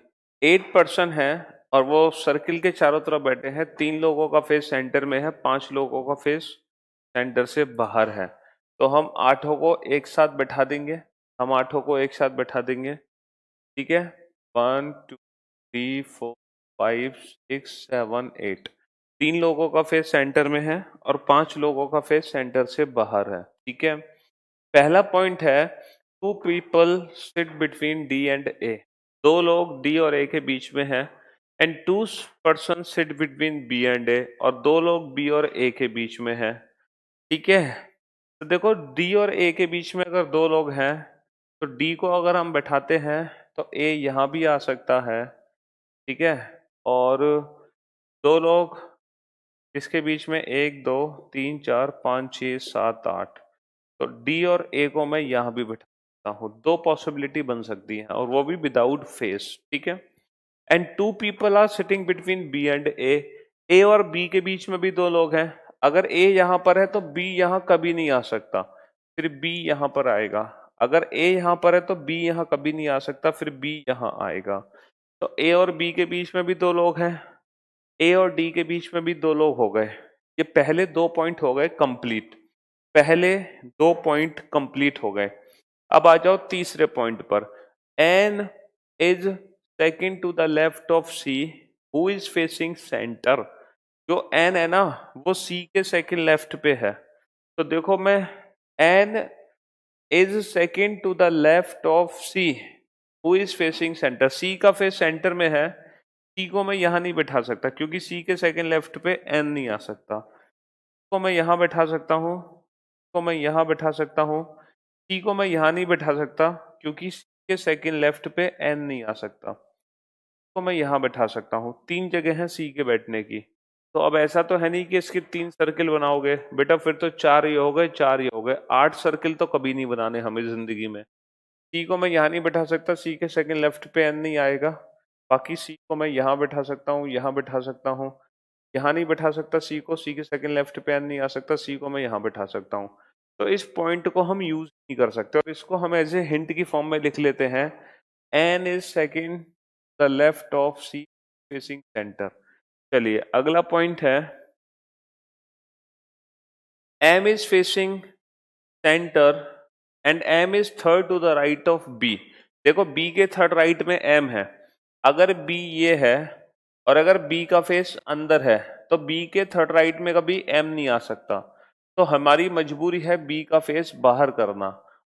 8 पर्सन है और वो सर्किल के चारों तरफ बैठे हैं। 3 लोगों का फेस सेंटर में है, 5 लोगों का फेस सेंटर से बाहर है। तो हम 8 को एक साथ बैठा देंगे। हम 8 को एक साथ बैठा देंगे, ठीक है। 1 2 3 4 5 6 7 8। 3 लोगों का फेस सेंटर में है और 5 लोगों का फेस सेंटर से बाहर है, ठीक है। पहला पॉइंट है, 2 people sit between D and A. 2 लोग डी और ए के बीच में हैं। And 2 person sit between B and A, और 2 लोग बी और ए के बीच में हैं, ठीक है। तो देखो, डी और ए के बीच में अगर 2 लोग हैं तो डी को अगर हम बैठाते हैं तो ए यहाँ भी आ सकता है, ठीक है। और 2 लोग इसके बीच में, 1 2 3 4 5 6 7 8, तो डी और ए को मैं यहाँ भी बैठा सकता हूँ। 2 पॉसिबिलिटी बन सकती है और वो भी विदाउट फेस, ठीक है। And 2 people are sitting between B and A और बी के बीच में भी 2 लोग हैं। अगर ए यहाँ पर है तो बी यहाँ कभी नहीं आ सकता, फिर बी यहाँ पर आएगा। अगर ए यहाँ पर है तो बी यहाँ कभी नहीं आ सकता, फिर बी यहाँ आएगा। तो ए और बी के बीच में भी 2 लोग हैं, ए और डी के बीच में भी 2 लोग हो गए। ये पहले 2 पॉइंट हो गए कंप्लीट। पहले 2 पॉइंट कंप्लीट हो गए। अब आ जाओ तीसरे पॉइंट पर। N is second to the left of C, who is facing centre. जो एन है ना, वो सी के सेकंड लेफ्ट पे है। तो देखो, मैं N is second to the left of C, who is facing centre. C का फेस सेंटर में है। सी को मैं यहां नहीं बैठा सकता क्योंकि सी के सेकंड लेफ्ट पे एन नहीं आ सकता। को मैं यहां बैठा सकता हूँ, को मैं यहां बैठा सकता हूँ। सी को मैं यहां नहीं बैठा सकता क्योंकि सी के सेकंड लेफ्ट पे एन नहीं आ सकता। तो मैं यहां बैठा सकता हूँ। 3 जगह है सी के बैठने की। तो अब ऐसा तो है नहीं कि इसके 3 सर्किल बनाओगे बेटा, फिर तो 4 ही हो गए, 4 ही हो गए। 8 सर्किल तो कभी नहीं बनाने हमें जिंदगी में। सी को मैं यहाँ नहीं बैठा सकता, सी के सेकंड लेफ्ट पे एन नहीं आएगा। बाकी सी को मैं यहाँ बैठा सकता हूँ, यहाँ बैठा सकता हूँ। यहाँ नहीं बैठा सकता सी को, सी के सेकंड लेफ्ट पे एन नहीं आ सकता, सी को मैं यहाँ बैठा सकता हूँ। तो इस पॉइंट को हम यूज नहीं कर सकते और इसको हम एज ए हिंट की फॉर्म में लिख लेते हैं। N is second the left of C facing centre. चलिए अगला पॉइंट है, M is facing centre and M is third to the right of B. देखो, बी के थर्ड राइट में एम है। अगर बी ये है और अगर बी का फेस अंदर है तो बी के थर्ड राइट में कभी एम नहीं आ सकता। तो हमारी मजबूरी है बी का फेस बाहर करना,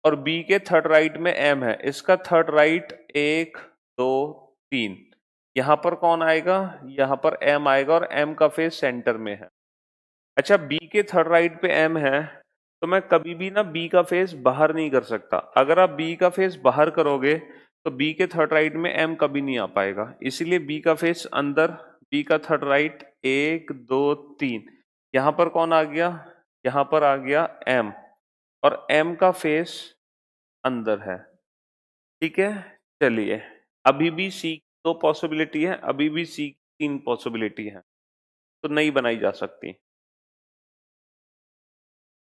और बी के थर्ड राइट में एम है। इसका थर्ड राइट 1 2 3, यहां पर कौन आएगा, यहां पर एम आएगा और एम का फेस सेंटर में है। अच्छा, बी के थर्ड राइट पे एम है तो मैं कभी भी ना बी का फेस बाहर नहीं कर सकता। अगर आप बी का फेस बाहर करोगे तो बी के थर्ड राइट में एम कभी नहीं आ पाएगा, इसीलिए बी का फेस अंदर। बी का थर्ड राइट 1 2 3, यहां पर कौन आ गया, यहां पर आ गया एम, और एम का फेस अंदर है, ठीक है। चलिए, अभी भी सी 2 पॉसिबिलिटी है, अभी भी सी 3 पॉसिबिलिटी है, तो नहीं बनाई जा सकती।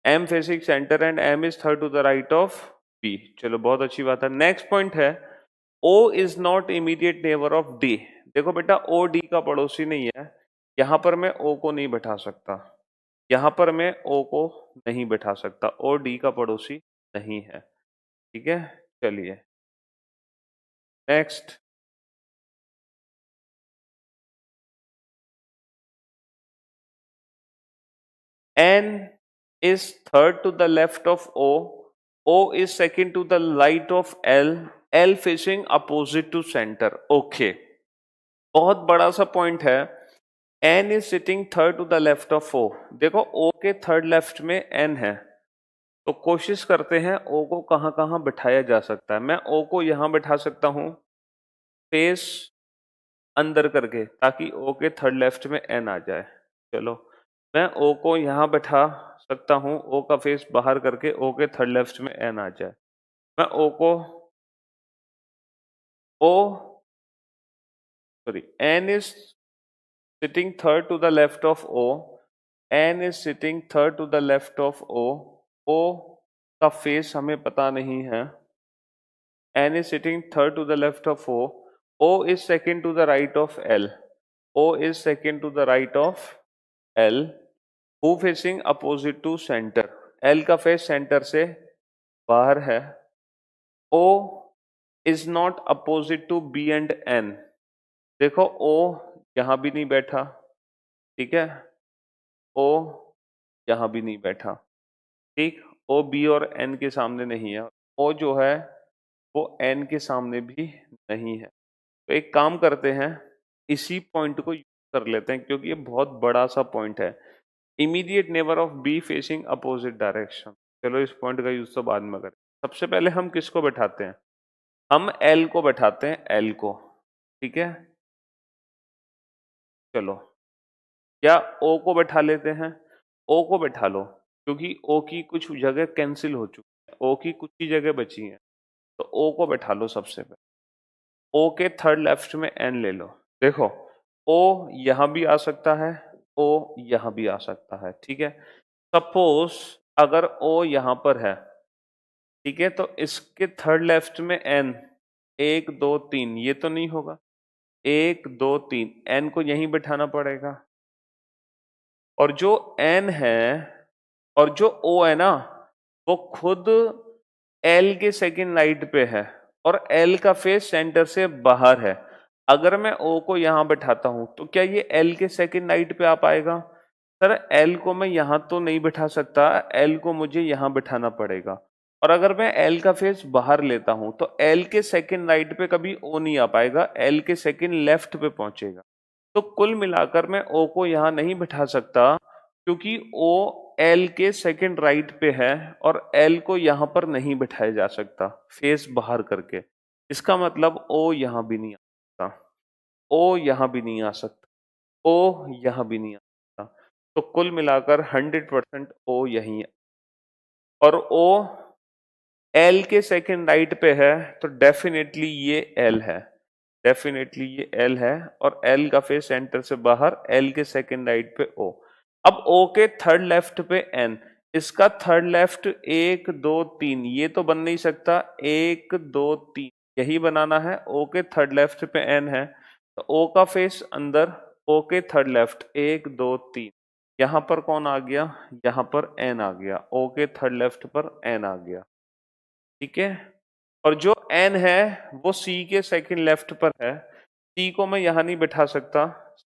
M facing centre and M is third to the right of B. चलो बहुत अच्छी बात है। नेक्स्ट पॉइंट है, O is not immediate neighbour of D. देखो बेटा, ओ डी का पड़ोसी नहीं है। यहाँ पर मैं ओ को नहीं बैठा सकता, यहाँ पर मैं ओ को नहीं बैठा सकता, ओ डी का पड़ोसी नहीं है। ठीक है, चलिए next. N is third to the left of O. O is second to the right of L. L facing opposite to center. Okay. बहुत बड़ा सा पॉइंट है। N is sitting third to the left of O. देखो O के third left में N है, तो कोशिश करते हैं O को कहाँ कहाँ बिठाया जा सकता है। मैं O को यहां बैठा सकता हूं फेस अंदर करके, ताकि O के थर्ड लेफ्ट में N आ जाए। चलो, मैं O को यहां बैठा सकता हूं O का फेस बाहर करके, O के थर्ड लेफ्ट में N आ जाए। मैं O को N is sitting third to the left of O. N is sitting third to the left of O. O का फेस हमें पता नहीं है। N is sitting third to the left of O. O is second to the right of L. O is second to the right of L. Who facing opposite to center. L का face centre से बाहर है। O is not opposite to B and N. देखो O यहां भी नहीं बैठा, ठीक है, O यहां भी नहीं बैठा, ठीक। O B और N के सामने नहीं है, O जो है वो N के सामने भी नहीं है। तो एक काम करते हैं, इसी पॉइंट को यूज कर लेते हैं, क्योंकि ये बहुत बड़ा सा पॉइंट है। Immediate neighbour of be facing opposite direction. चलो इस पॉइंट का यूज तो बाद में करें। सबसे पहले हम किसको बैठाते हैं? हम L को बैठाते हैं, L को, ठीक है। चलो, या O को बैठा लेते हैं, O को बैठा लो, क्योंकि O की कुछ जगह कैंसिल हो चुकी है, O की कुछ ही जगह बची है, तो O को बैठा लो सबसे पहले। O के थर्ड लेफ्ट में N ले लो। देखो O यहां भी आ सकता है, O यहां भी आ सकता है, ठीक है। सपोज अगर O यहां पर है, ठीक है, तो इसके थर्ड लेफ्ट में N 1 2 3, ये तो नहीं होगा। 1 2 3, N को यहीं बैठाना पड़ेगा। और जो N है और जो O है ना, वो खुद L के सेकंड राइट पे है और L का फेस सेंटर से बाहर है। अगर मैं O को यहां बैठाता हूं तो क्या ये L के सेकंड राइट पे आ पाएगा? सर L को मैं यहां तो नहीं बैठा सकता, L को मुझे यहां बैठाना पड़ेगा। और अगर मैं L का फेस बाहर लेता हूं तो L के सेकंड राइट पे कभी O नहीं आ पाएगा, L के सेकंड लेफ्ट पे पहुंचेगा। तो कुल मिलाकर मैं O को यहां नहीं बैठा सकता, क्योंकि O L के सेकंड राइट पे है और L को यहां पर नहीं बैठाया जा सकता फेस बाहर करके। इसका मतलब O यहां भी नहीं आ सकता, O यहां भी नहीं आ सकता, O यहां भी नहीं आ सकता। तो कुल मिलाकर 100% O यही है। और O L के सेकंड राइट पे है, तो डेफिनेटली ये L है, डेफिनेटली ये L है। और L का फेस सेंटर से बाहर, L के सेकंड राइट पे O। अब O के थर्ड लेफ्ट पे N, इसका थर्ड लेफ्ट 1 2 3, ये तो बन नहीं सकता, 1 2 3 यही बनाना है। O के थर्ड लेफ्ट पे N है, तो O का फेस अंदर, O के थर्ड लेफ्ट 1 2 3, यहां पर कौन आ गया? यहां पर N आ गया, O के थर्ड लेफ्ट पर N आ गया, ठीक है। और जो N है वो C के सेकंड लेफ्ट पर है, C को मैं यहां नहीं बैठा सकता,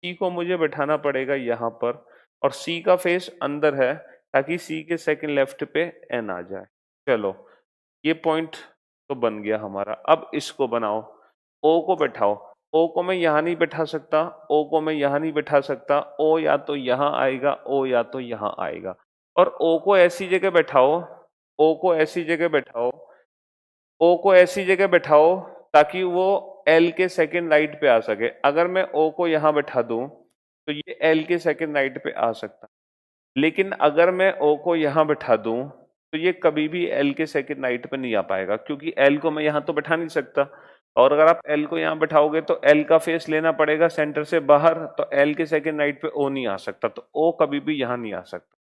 C को मुझे बैठाना पड़ेगा यहां पर। और C का फेस अंदर है, ताकि C के सेकंड लेफ्ट पे N आ जाए। चलो, ये पॉइंट तो बन गया हमारा। अब इसको बनाओ, O को बैठाओ। O को मैं यहां नहीं बैठा सकता, O को मैं यहां नहीं बैठा सकता, O या तो यहां आएगा, O या तो यहां आएगा। और O को ऐसी जगह बैठाओ, O को ऐसी जगह बैठाओ, O को ऐसी जगह बैठाओ ताकि वो L के सेकंड राइट पे आ सके। अगर मैं O को यहां बैठा दूं तो ये L के सेकंड राइट पे आ सकता, लेकिन अगर मैं O को यहां बैठा दूं तो ये कभी भी L के सेकंड राइट पे नहीं आ पाएगा, क्योंकि L को मैं यहां तो बैठा नहीं सकता। और अगर आप L को यहां बैठाओगे तो L का फेस लेना पड़ेगा सेंटर से बाहर, तो L के सेकंड राइट पे O नहीं आ सकता, तो O कभी भी यहां नहीं आ सकता।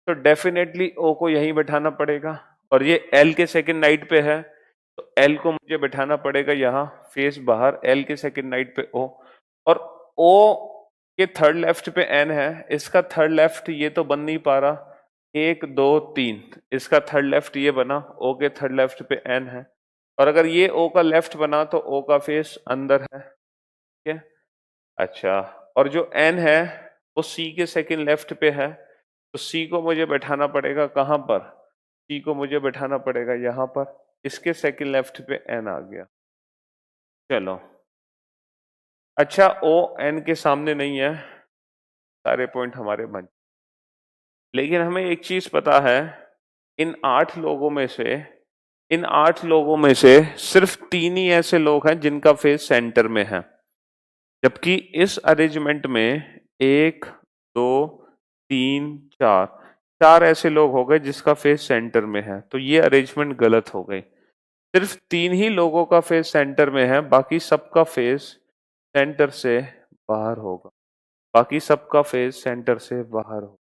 तो डेफिनेटली O को यहीं बैठाना पड़ेगा। और ये L के सेकंड राइट पे है, तो L को मुझे बैठाना पड़ेगा यहाँ फेस बाहर, L के सेकंड राइट पे O। और O ये थर्ड लेफ्ट पे एन है, इसका थर्ड लेफ्ट ये तो बन नहीं पा रहा, 1 2 3, इसका थर्ड लेफ्ट ये बना, ओ के थर्ड लेफ्ट पे एन है, और अगर ये ओ का लेफ्ट बना तो ओ का फेस अंदर है, ठीक है। अच्छा, और जो एन है वो सी के सेकंड लेफ्ट पे है, तो सी को मुझे बैठाना पड़ेगा कहाँ पर, सी को मुझे बैठाना पड़ेगा यहाँ पर, इसके सेकंड लेफ्ट पे एन आ गया। चलो, अच्छा ओ एन के सामने नहीं है, सारे पॉइंट हमारे बन, लेकिन हमें एक चीज पता है, इन 8 लोगों में से, इन 8 लोगों में से सिर्फ 3 ही ऐसे लोग हैं जिनका फेस सेंटर में है, जबकि इस अरेंजमेंट में 1 2 3 4, 4 ऐसे लोग हो गए जिसका फेस सेंटर में है, तो ये अरेंजमेंट गलत हो गई। सिर्फ 3 ही लोगों का फेस सेंटर में है, बाकी सबका फेस सेंटर से बाहर होगा, बाकी सबका फेस सेंटर से बाहर होगा,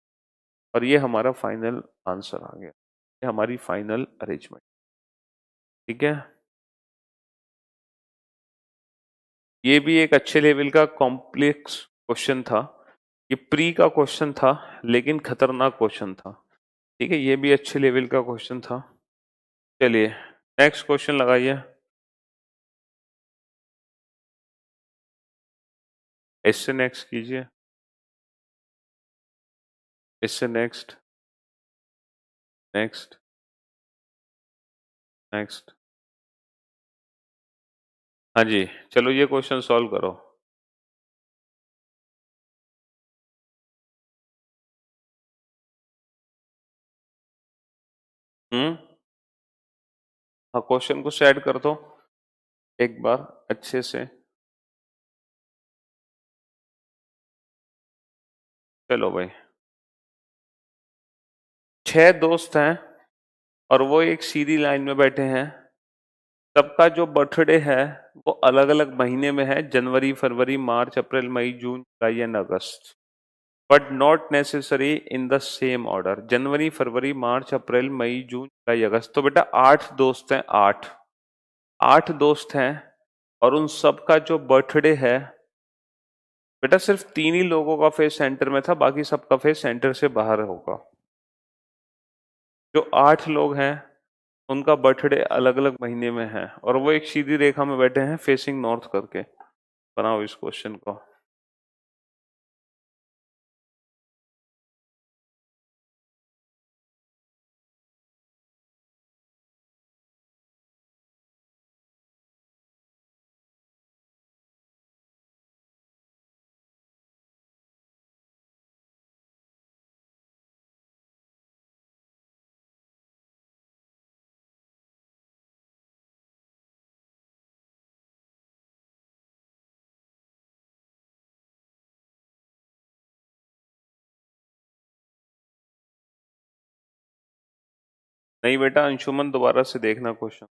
और ये हमारा फाइनल आंसर आ गया, ये हमारी फाइनल अरेंजमेंट, ठीक है। ये भी एक अच्छे लेवल का कॉम्प्लेक्स क्वेश्चन था, ये प्री का क्वेश्चन था लेकिन खतरनाक क्वेश्चन था, ठीक है, ये भी अच्छे लेवल का क्वेश्चन था। चलिए नेक्स्ट क्वेश्चन लगाइए, इससे नेक्स्ट कीजिए, इससे नेक्स्ट, नेक्स्ट, नेक्स्ट। हाँ जी, चलो ये क्वेश्चन सॉल्व करो। हम्म, हाँ क्वेश्चन को सेट कर दो एक बार अच्छे से। चलो भाई, 6 दोस्त हैं और वो एक सीधी लाइन में बैठे हैं, सबका जो बर्थडे है वो अलग अलग महीने में है, January February March April May June July and August, but not necessary in the same order, January February March April May June July August. तो बेटा 8 दोस्त हैं, 8 दोस्त हैं, और उन सबका जो बर्थडे है, बेटा सिर्फ 3 ही लोगों का फेस सेंटर में था, बाकी सबका फेस सेंटर से बाहर होगा। जो 8 लोग हैं उनका बर्थडे अलग अलग महीने में है, और वो एक सीधी रेखा में बैठे हैं फेसिंग नॉर्थ करके। बनाओ इस क्वेश्चन को। नहीं बेटा अंशुमन, दोबारा से देखना क्वेश्चन।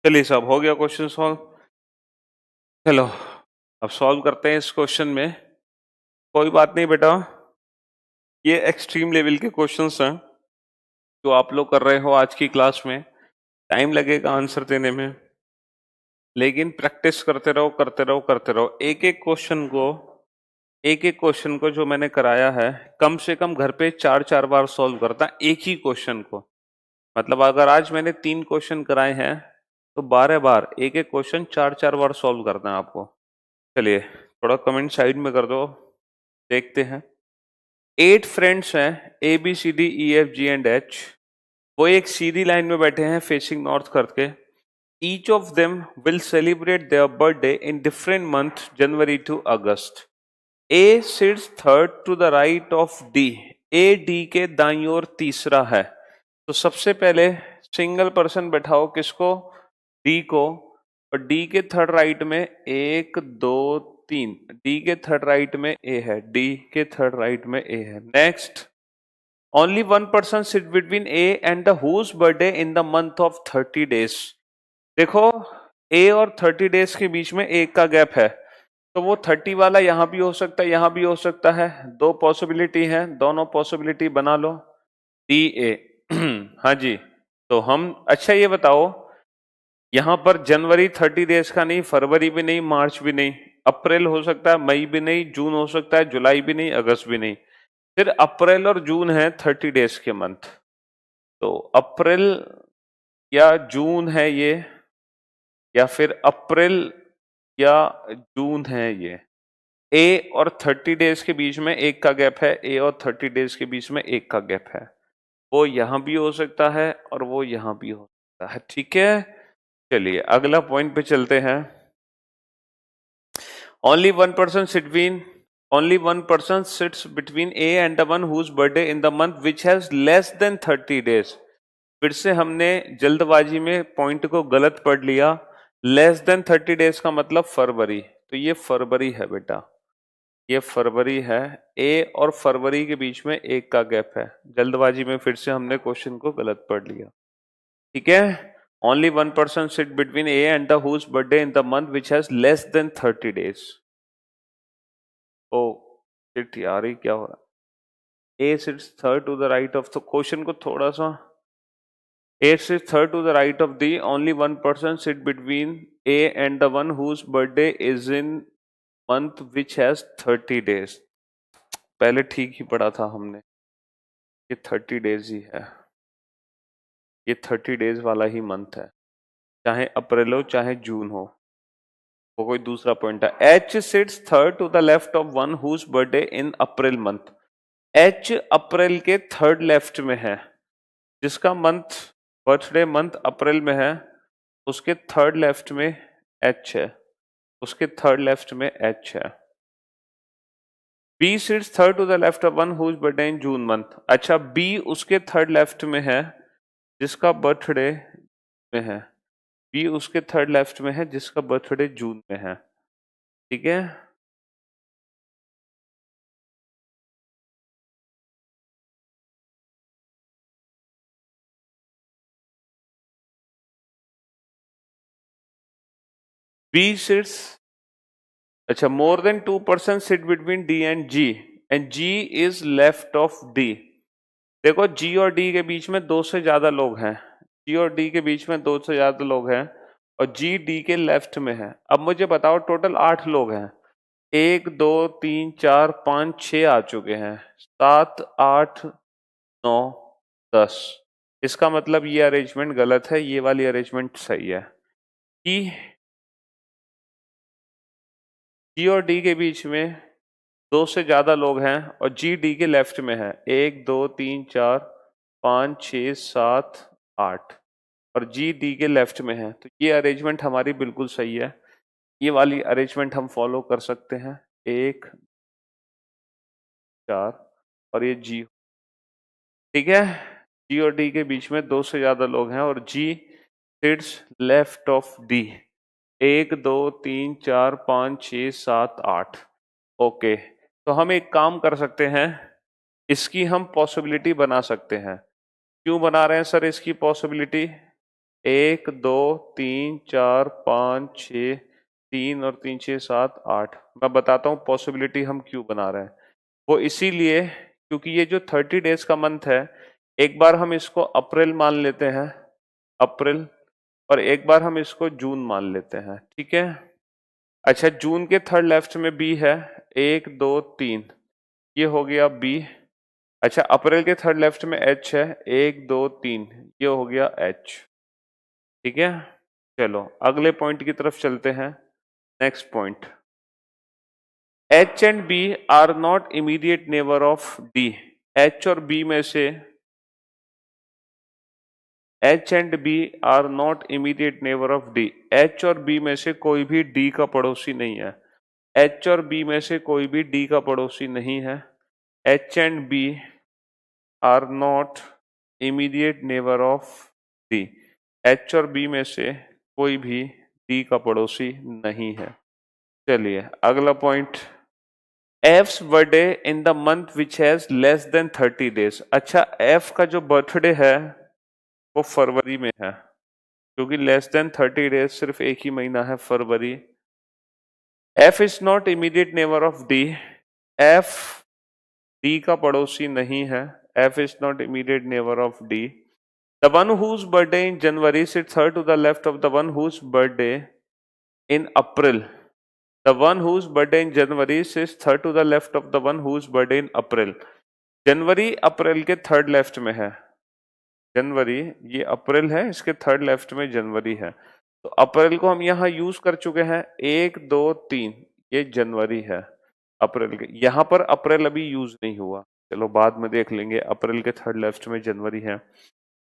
चलिए साहब, हो गया क्वेश्चन सॉल्व। चलो अब सॉल्व करते हैं इस क्वेश्चन में। कोई बात नहीं बेटा, ये एक्सट्रीम लेवल के क्वेश्चंस हैं जो आप लोग कर रहे हो आज की क्लास में। टाइम लगेगा आंसर देने में, लेकिन प्रैक्टिस करते रहो करते रहो करते रहो। एक एक क्वेश्चन को जो मैंने कराया है, कम से कम घर पे 4-4 बार सॉल्व करता एक ही क्वेश्चन को। मतलब अगर आज मैंने 3 क्वेश्चन कराए हैं तो 12 बार एक एक क्वेश्चन 4-4 बार सॉल्व करना है आपको। चलिए थोड़ा कमेंट साइड में कर दो, देखते हैं। 8 फ्रेंड्स हैं, A B C D E F G and H. वो एक सीधी लाइन में बैठे हैं फेसिंग नॉर्थ करके। Each of them will celebrate their birthday in different month, January to August. A sits third to the right of D. A D के दाईं ओर तीसरा है। तो सबसे पहले सिंगल पर्सन बैठाओ, किसको? डी को। और डी के थर्ड राइट में 1 2 3, डी के थर्ड राइट में ए है, डी के थर्ड राइट में ए है। Next, only one person sit between A and the whose birthday in the month of 30 days. देखो ए और 30 डेज के बीच में 1 का गैप है, तो वो 30 वाला यहां भी हो सकता है, यहां भी हो सकता है। 2 पॉसिबिलिटी है, दोनों पॉसिबिलिटी बना लो। डी ए हाँ जी। तो हम, अच्छा ये बताओ, यहां पर जनवरी 30 डेज का नहीं, फरवरी भी नहीं, मार्च भी नहीं, अप्रैल हो सकता है, मई भी नहीं, जून हो सकता है, जुलाई भी नहीं, अगस्त भी नहीं। फिर अप्रैल और जून है 30 डेज के मंथ। तो अप्रैल या जून है ये, या फिर अप्रैल या जून है ये। ए और 30 डेज के बीच में 1 का गैप है, ए और 30 डेज के बीच में 1 का गैप है। वो यहां भी हो सकता है और वो यहां भी हो सकता है। ठीक है, चलिए अगला पॉइंट पे चलते हैं। Only one person sits between A and the one whose birthday in the month which has less than 30 days. फिर से हमने जल्दबाजी में पॉइंट को गलत पढ़ लिया। लेस देन 30 डेज का मतलब फरवरी, तो ये फरवरी है बेटा, ये फरवरी है। ए और फरवरी के बीच में 1 का गैप है। जल्दबाजी में फिर से हमने क्वेश्चन को गलत पढ़ लिया। ठीक है, only one person sit between A and the whose birthday in the month which has less than 30 days. Oh shit यार, ये क्या हो रहा है? A sits third to the right of, तो क्वेश्चन को थोड़ा सा, A sits third to the right of D. Only one person sit between A and the one whose birthday is in month which has 30 days. पहले ठीक ही पढ़ा था हमने, ये 30 डेज ही है, ये 30 डेज वाला ही मंथ है, चाहे अप्रैल हो चाहे जून हो। वो कोई दूसरा पॉइंट है। H sits third to the left of one whose birthday in April month. H अप्रैल के थर्ड लेफ्ट में है, जिसका मंथ, बर्थडे मंथ अप्रैल में है, उसके थर्ड लेफ्ट में एच है, उसके थर्ड लेफ्ट में एच है। B sits third to the left of one whose birthday in June month. अच्छा, बी उसके थर्ड लेफ्ट में है जिसका बर्थडे में है, बी उसके थर्ड लेफ्ट में है जिसका बर्थडे जून में है। ठीक है, बी सिट्स, अच्छा, more than 2 person sit between D and G is left of D. देखो जी और डी के बीच में 2 से ज्यादा लोग हैं, जी और डी के बीच में 2 से ज्यादा लोग हैं, और जी डी के लेफ्ट में है। अब मुझे बताओ, टोटल 8 लोग हैं, 1 2 3 4 5 6 आ चुके हैं, 7 8 9 10। इसका मतलब ये अरेंजमेंट गलत है, ये वाली अरेंजमेंट सही है कि जी और डी के बीच में 2 से ज्यादा लोग हैं और जी डी के लेफ्ट में है, 1 2 3 4 5 6 7 8, और जी डी के लेफ्ट में है। तो ये अरेंजमेंट हमारी बिल्कुल सही है, ये वाली अरेंजमेंट हम फॉलो कर सकते हैं। 1 4 और ये जी। ठीक है, जी और डी के बीच में 2 से ज्यादा लोग हैं और G sits left of D. 1 2 3 4 5 6 7 8। Okay, तो हम एक काम कर सकते हैं, इसकी हम पॉसिबिलिटी बना सकते हैं। क्यों बना रहे हैं सर इसकी पॉसिबिलिटी? 1 2 3 4 5 6, 3 और 3 6 7 8। मैं बताता हूँ पॉसिबिलिटी हम क्यों बना रहे हैं। वो इसीलिए क्योंकि ये जो 30 डेज का मंथ है, एक बार हम इसको अप्रैल मान लेते हैं, अप्रैल, और एक बार हम इसको जून मान लेते हैं, ठीक है। अच्छा, जून के थर्ड लेफ्ट में बी है, 1 2 3, ये हो गया बी। अच्छा, अप्रैल के थर्ड लेफ्ट में एच है, 1 2 3, ये हो गया एच, ठीक है। चलो अगले पॉइंट की तरफ चलते हैं। Next point, H and B are not immediate neighbour of D. H और बी में से, H and B are not immediate neighbour of D. H और बी में से कोई भी डी का पड़ोसी नहीं है। एच और बी में से कोई भी डी का पड़ोसी नहीं है। H and B are not immediate neighbour of D. H और बी में से कोई भी डी का पड़ोसी नहीं है। चलिए अगला point, F's birthday in the month which has less than 30 days. अच्छा, एफ का जो बर्थडे है वो फरवरी में है, क्योंकि लेस देन 30 डेज सिर्फ एक ही महीना है, फरवरी। F is not immediate neighbour of D. F D का पड़ोसी नहीं है। F is not immediate neighbour of D. The one whose birthday in January sit third to the left of the one whose birthday in April. The one whose birthday in January sits third to the left of the one whose birthday in April. जनवरी अप्रैल के third left में है। जनवरी, ये अप्रैल है, इसके third left में जनवरी है। तो अप्रैल को हम यहाँ यूज कर चुके हैं, 1 2 3, ये जनवरी है अप्रैल के। यहाँ पर अप्रैल अभी यूज नहीं हुआ, चलो बाद में देख लेंगे। अप्रैल के थर्ड लेफ्ट में जनवरी है।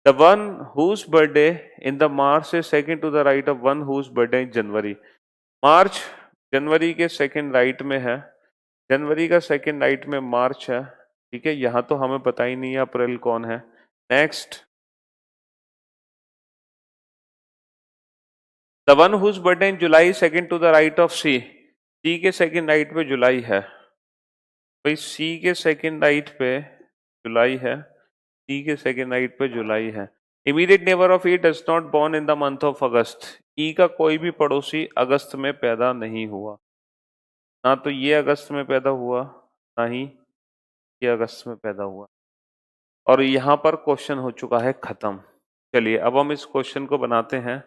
The one whose birthday in the March से second to the right of one whose birthday in January. मार्च जनवरी के सेकेंड राइट में है, जनवरी का सेकेंड राइट में मार्च है, ठीक है। यहां तो हमें पता ही नहीं है अप्रैल कौन है। Next, the one whose birthday in July second to the right of C. C के सेकेंड राइट पे जुलाई है भाई, सी के सेकेंड राइट पे जुलाई है, सी के सेकेंड राइट पे जुलाई है। Immediate neighbour of E does not born in the month of August. E का कोई भी पड़ोसी अगस्त में पैदा नहीं हुआ, ना तो ये अगस्त में पैदा हुआ, ना ही ये अगस्त में पैदा हुआ। और यहाँ पर क्वेश्चन हो चुका है खत्म। चलिए अब हम इस क्वेश्चन को बनाते हैं,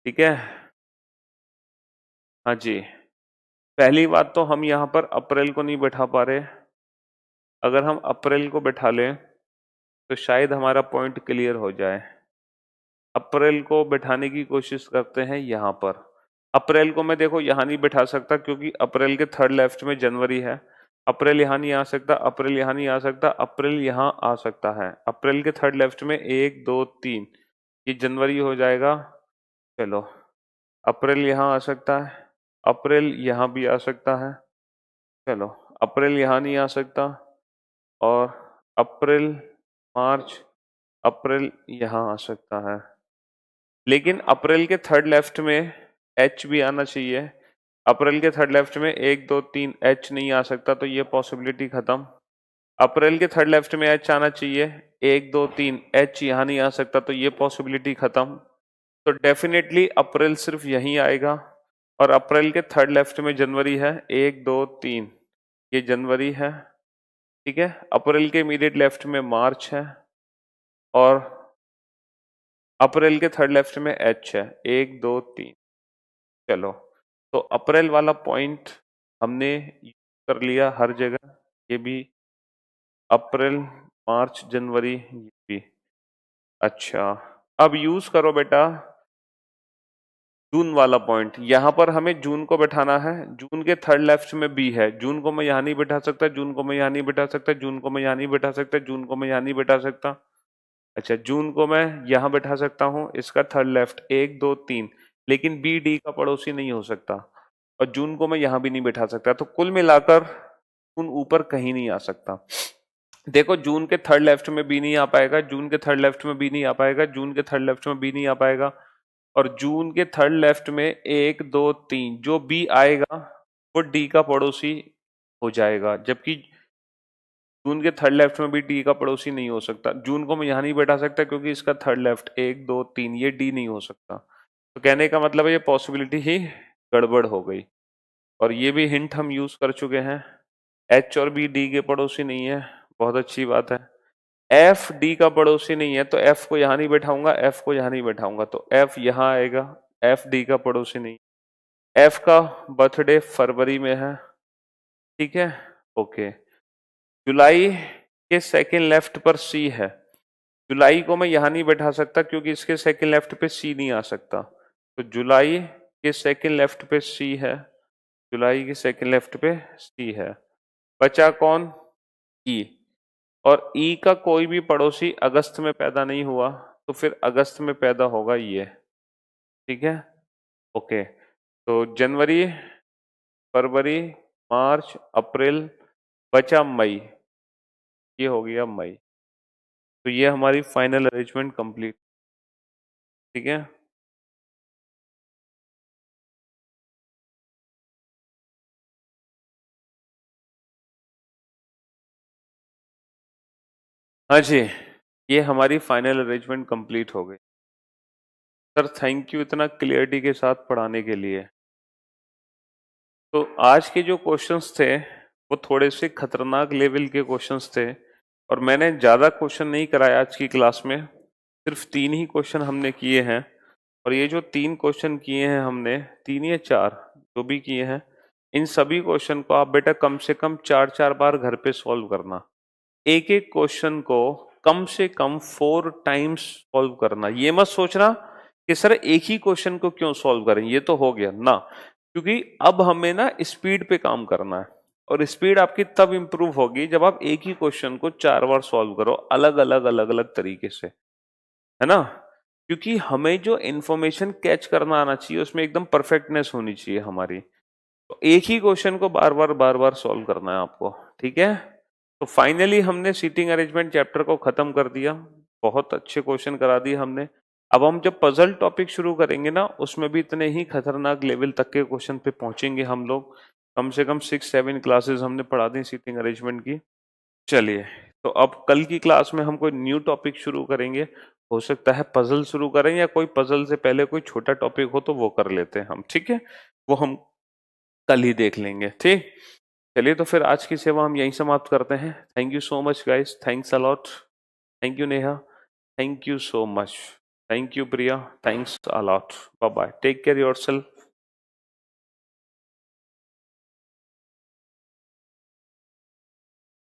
ठीक है। हाँ जी, पहली बात तो हम यहाँ पर अप्रैल को नहीं बैठा पा रहे। अगर हम अप्रैल को बैठा लें तो शायद हमारा पॉइंट क्लियर हो जाए। अप्रैल को बैठाने की कोशिश करते हैं यहाँ पर। अप्रैल को मैं देखो यहाँ नहीं बैठा सकता, क्योंकि अप्रैल के थर्ड लेफ्ट में जनवरी है। अप्रैल यहाँ नहीं आ सकता, अप्रैल यहाँ नहीं आ सकता, अप्रैल यहाँ आ सकता है। अप्रैल के थर्ड लेफ्ट में 1 2 3, ये जनवरी हो जाएगा। चलो, अप्रैल यहाँ आ सकता है, अप्रैल यहाँ भी आ सकता है। चलो, अप्रैल यहाँ नहीं आ सकता, और अप्रैल, मार्च, अप्रैल यहाँ आ सकता है। लेकिन अप्रैल के थर्ड लेफ्ट में एच भी आना चाहिए। अप्रैल के थर्ड लेफ्ट में 1 2 3 एच नहीं आ सकता, तो ये पॉसिबिलिटी खत्म। अप्रैल के थर्ड लेफ्ट में एच आना चाहिए, 1 2 3 एच यहाँ नहीं आ सकता, तो ये पॉसिबिलिटी खत्म। तो डेफिनेटली अप्रैल सिर्फ यहीं आएगा। और अप्रैल के थर्ड लेफ्ट में जनवरी है, 1 2 3, ये जनवरी है, ठीक है। अप्रैल के इमीडिएट लेफ्ट में मार्च है, और अप्रैल के थर्ड लेफ्ट में एच है, 1 2 3। चलो, तो अप्रैल वाला पॉइंट हमने कर लिया हर जगह, ये भी अप्रैल, मार्च, जनवरी, ये भी। अच्छा, अब यूज करो बेटा जून वाला पॉइंट। यहाँ पर हमें जून को बैठाना है। जून के थर्ड लेफ्ट में बी है, जून को मैं यहाँ नहीं बैठा सकता, जून को मैं यहाँ नहीं बैठा सकता, जून को मैं यहाँ नहीं बैठा सकता, जून को मैं यहाँ नहीं बैठा सकता। अच्छा, जून को मैं यहाँ बैठा सकता हूँ, इसका थर्ड लेफ्ट 1 2 3, लेकिन बी डी का पड़ोसी नहीं हो सकता। और जून को मैं यहाँ भी नहीं बैठा सकता, तो कुल मिलाकर जून ऊपर कहीं नहीं आ सकता। देखो, जून के थर्ड लेफ्ट में बी नहीं आ पाएगा, जून के थर्ड लेफ्ट में बी नहीं आ पाएगा, जून के थर्ड लेफ्ट में बी नहीं आ पाएगा, और जून के थर्ड लेफ्ट में 1 2 3 जो बी आएगा वो डी का पड़ोसी हो जाएगा। जबकि जून के थर्ड लेफ्ट में भी डी का पड़ोसी नहीं हो सकता। जून को मैं यहाँ नहीं बैठा सकता क्योंकि इसका थर्ड लेफ्ट 1 2 3 ये डी नहीं हो सकता। तो कहने का मतलब है ये पॉसिबिलिटी ही गड़बड़ हो गई। और ये भी हिंट हम यूज कर चुके हैं। एच और बी डी के पड़ोसी नहीं है, बहुत अच्छी बात है। एफ डी का पड़ोसी नहीं है तो एफ को यहाँ नहीं बैठाऊंगा, एफ को यहाँ नहीं बैठाऊंगा, तो एफ यहाँ आएगा। एफ डी का पड़ोसी नहीं। एफ का बर्थडे फरवरी में है, ठीक है, ओके। जुलाई के सेकंड लेफ्ट पर सी है। जुलाई को मैं यहाँ नहीं बैठा सकता क्योंकि इसके सेकंड लेफ्ट पे सी नहीं आ सकता। तो जुलाई के सेकंड लेफ्ट पे सी है, जुलाई के सेकंड लेफ्ट पे सी है। बचा कौन? ई। और ई का कोई भी पड़ोसी अगस्त में पैदा नहीं हुआ, तो फिर अगस्त में पैदा होगा ये, ठीक है, ओके। तो जनवरी, फरवरी, मार्च, अप्रैल, बचा मई, ये हो गया मई। तो ये हमारी फाइनल अरेंजमेंट कंप्लीट, ठीक है। हाँ जी, ये हमारी फाइनल अरेंजमेंट कंप्लीट हो गई। सर थैंक यू इतना क्लियरिटी के साथ पढ़ाने के लिए। तो आज के जो क्वेश्चंस थे वो थोड़े से खतरनाक लेवल के क्वेश्चंस थे, और मैंने ज़्यादा क्वेश्चन नहीं कराया आज की क्लास में, सिर्फ 3 ही क्वेश्चन हमने किए हैं। और ये जो 3 क्वेश्चन किए हैं हमने, 3 या 4 जो भी किए हैं, इन सभी क्वेश्चन को आप बेटा कम से कम 4-4 बार घर पे सॉल्व करना। एक एक क्वेश्चन को कम से कम 4 टाइम्स सॉल्व करना। ये मत सोचना कि सर एक ही क्वेश्चन को क्यों सॉल्व करें, ये तो हो गया ना, क्योंकि अब हमें ना स्पीड पे काम करना है। और स्पीड आपकी तब इंप्रूव होगी जब आप एक ही क्वेश्चन को 4 बार सॉल्व करो, अलग अलग अलग अलग तरीके से, है ना। क्योंकि हमें जो इंफॉर्मेशन कैच करना आना चाहिए उसमें एकदम परफेक्टनेस होनी चाहिए हमारी। तो एक ही क्वेश्चन को बार बार सॉल्व करना है आपको, ठीक है। तो फाइनली हमने सीटिंग अरेंजमेंट चैप्टर को खत्म कर दिया। बहुत अच्छे क्वेश्चन करा दिए हमने। अब हम जब पजल टॉपिक शुरू करेंगे ना, उसमें भी इतने ही खतरनाक लेवल तक के क्वेश्चन पे पहुंचेंगे हम लोग। कम से कम 6-7 क्लासेस हमने पढ़ा दी सीटिंग अरेंजमेंट की। चलिए, तो अब कल की क्लास में हम कोई न्यू टॉपिक शुरू करेंगे। हो सकता है पजल शुरू करें, या कोई पजल से पहले कोई छोटा टॉपिक हो तो वो कर लेते हैं हम, ठीक है। वो हम कल ही देख लेंगे, ठीक। चलिए, तो फिर आज की सेवा हम यहीं समाप्त करते हैं। Thank you so much guys, thanks a lot. Thank you Neha, thank you so much. Thank you Priya, thanks a lot. Bye bye, take care yourself.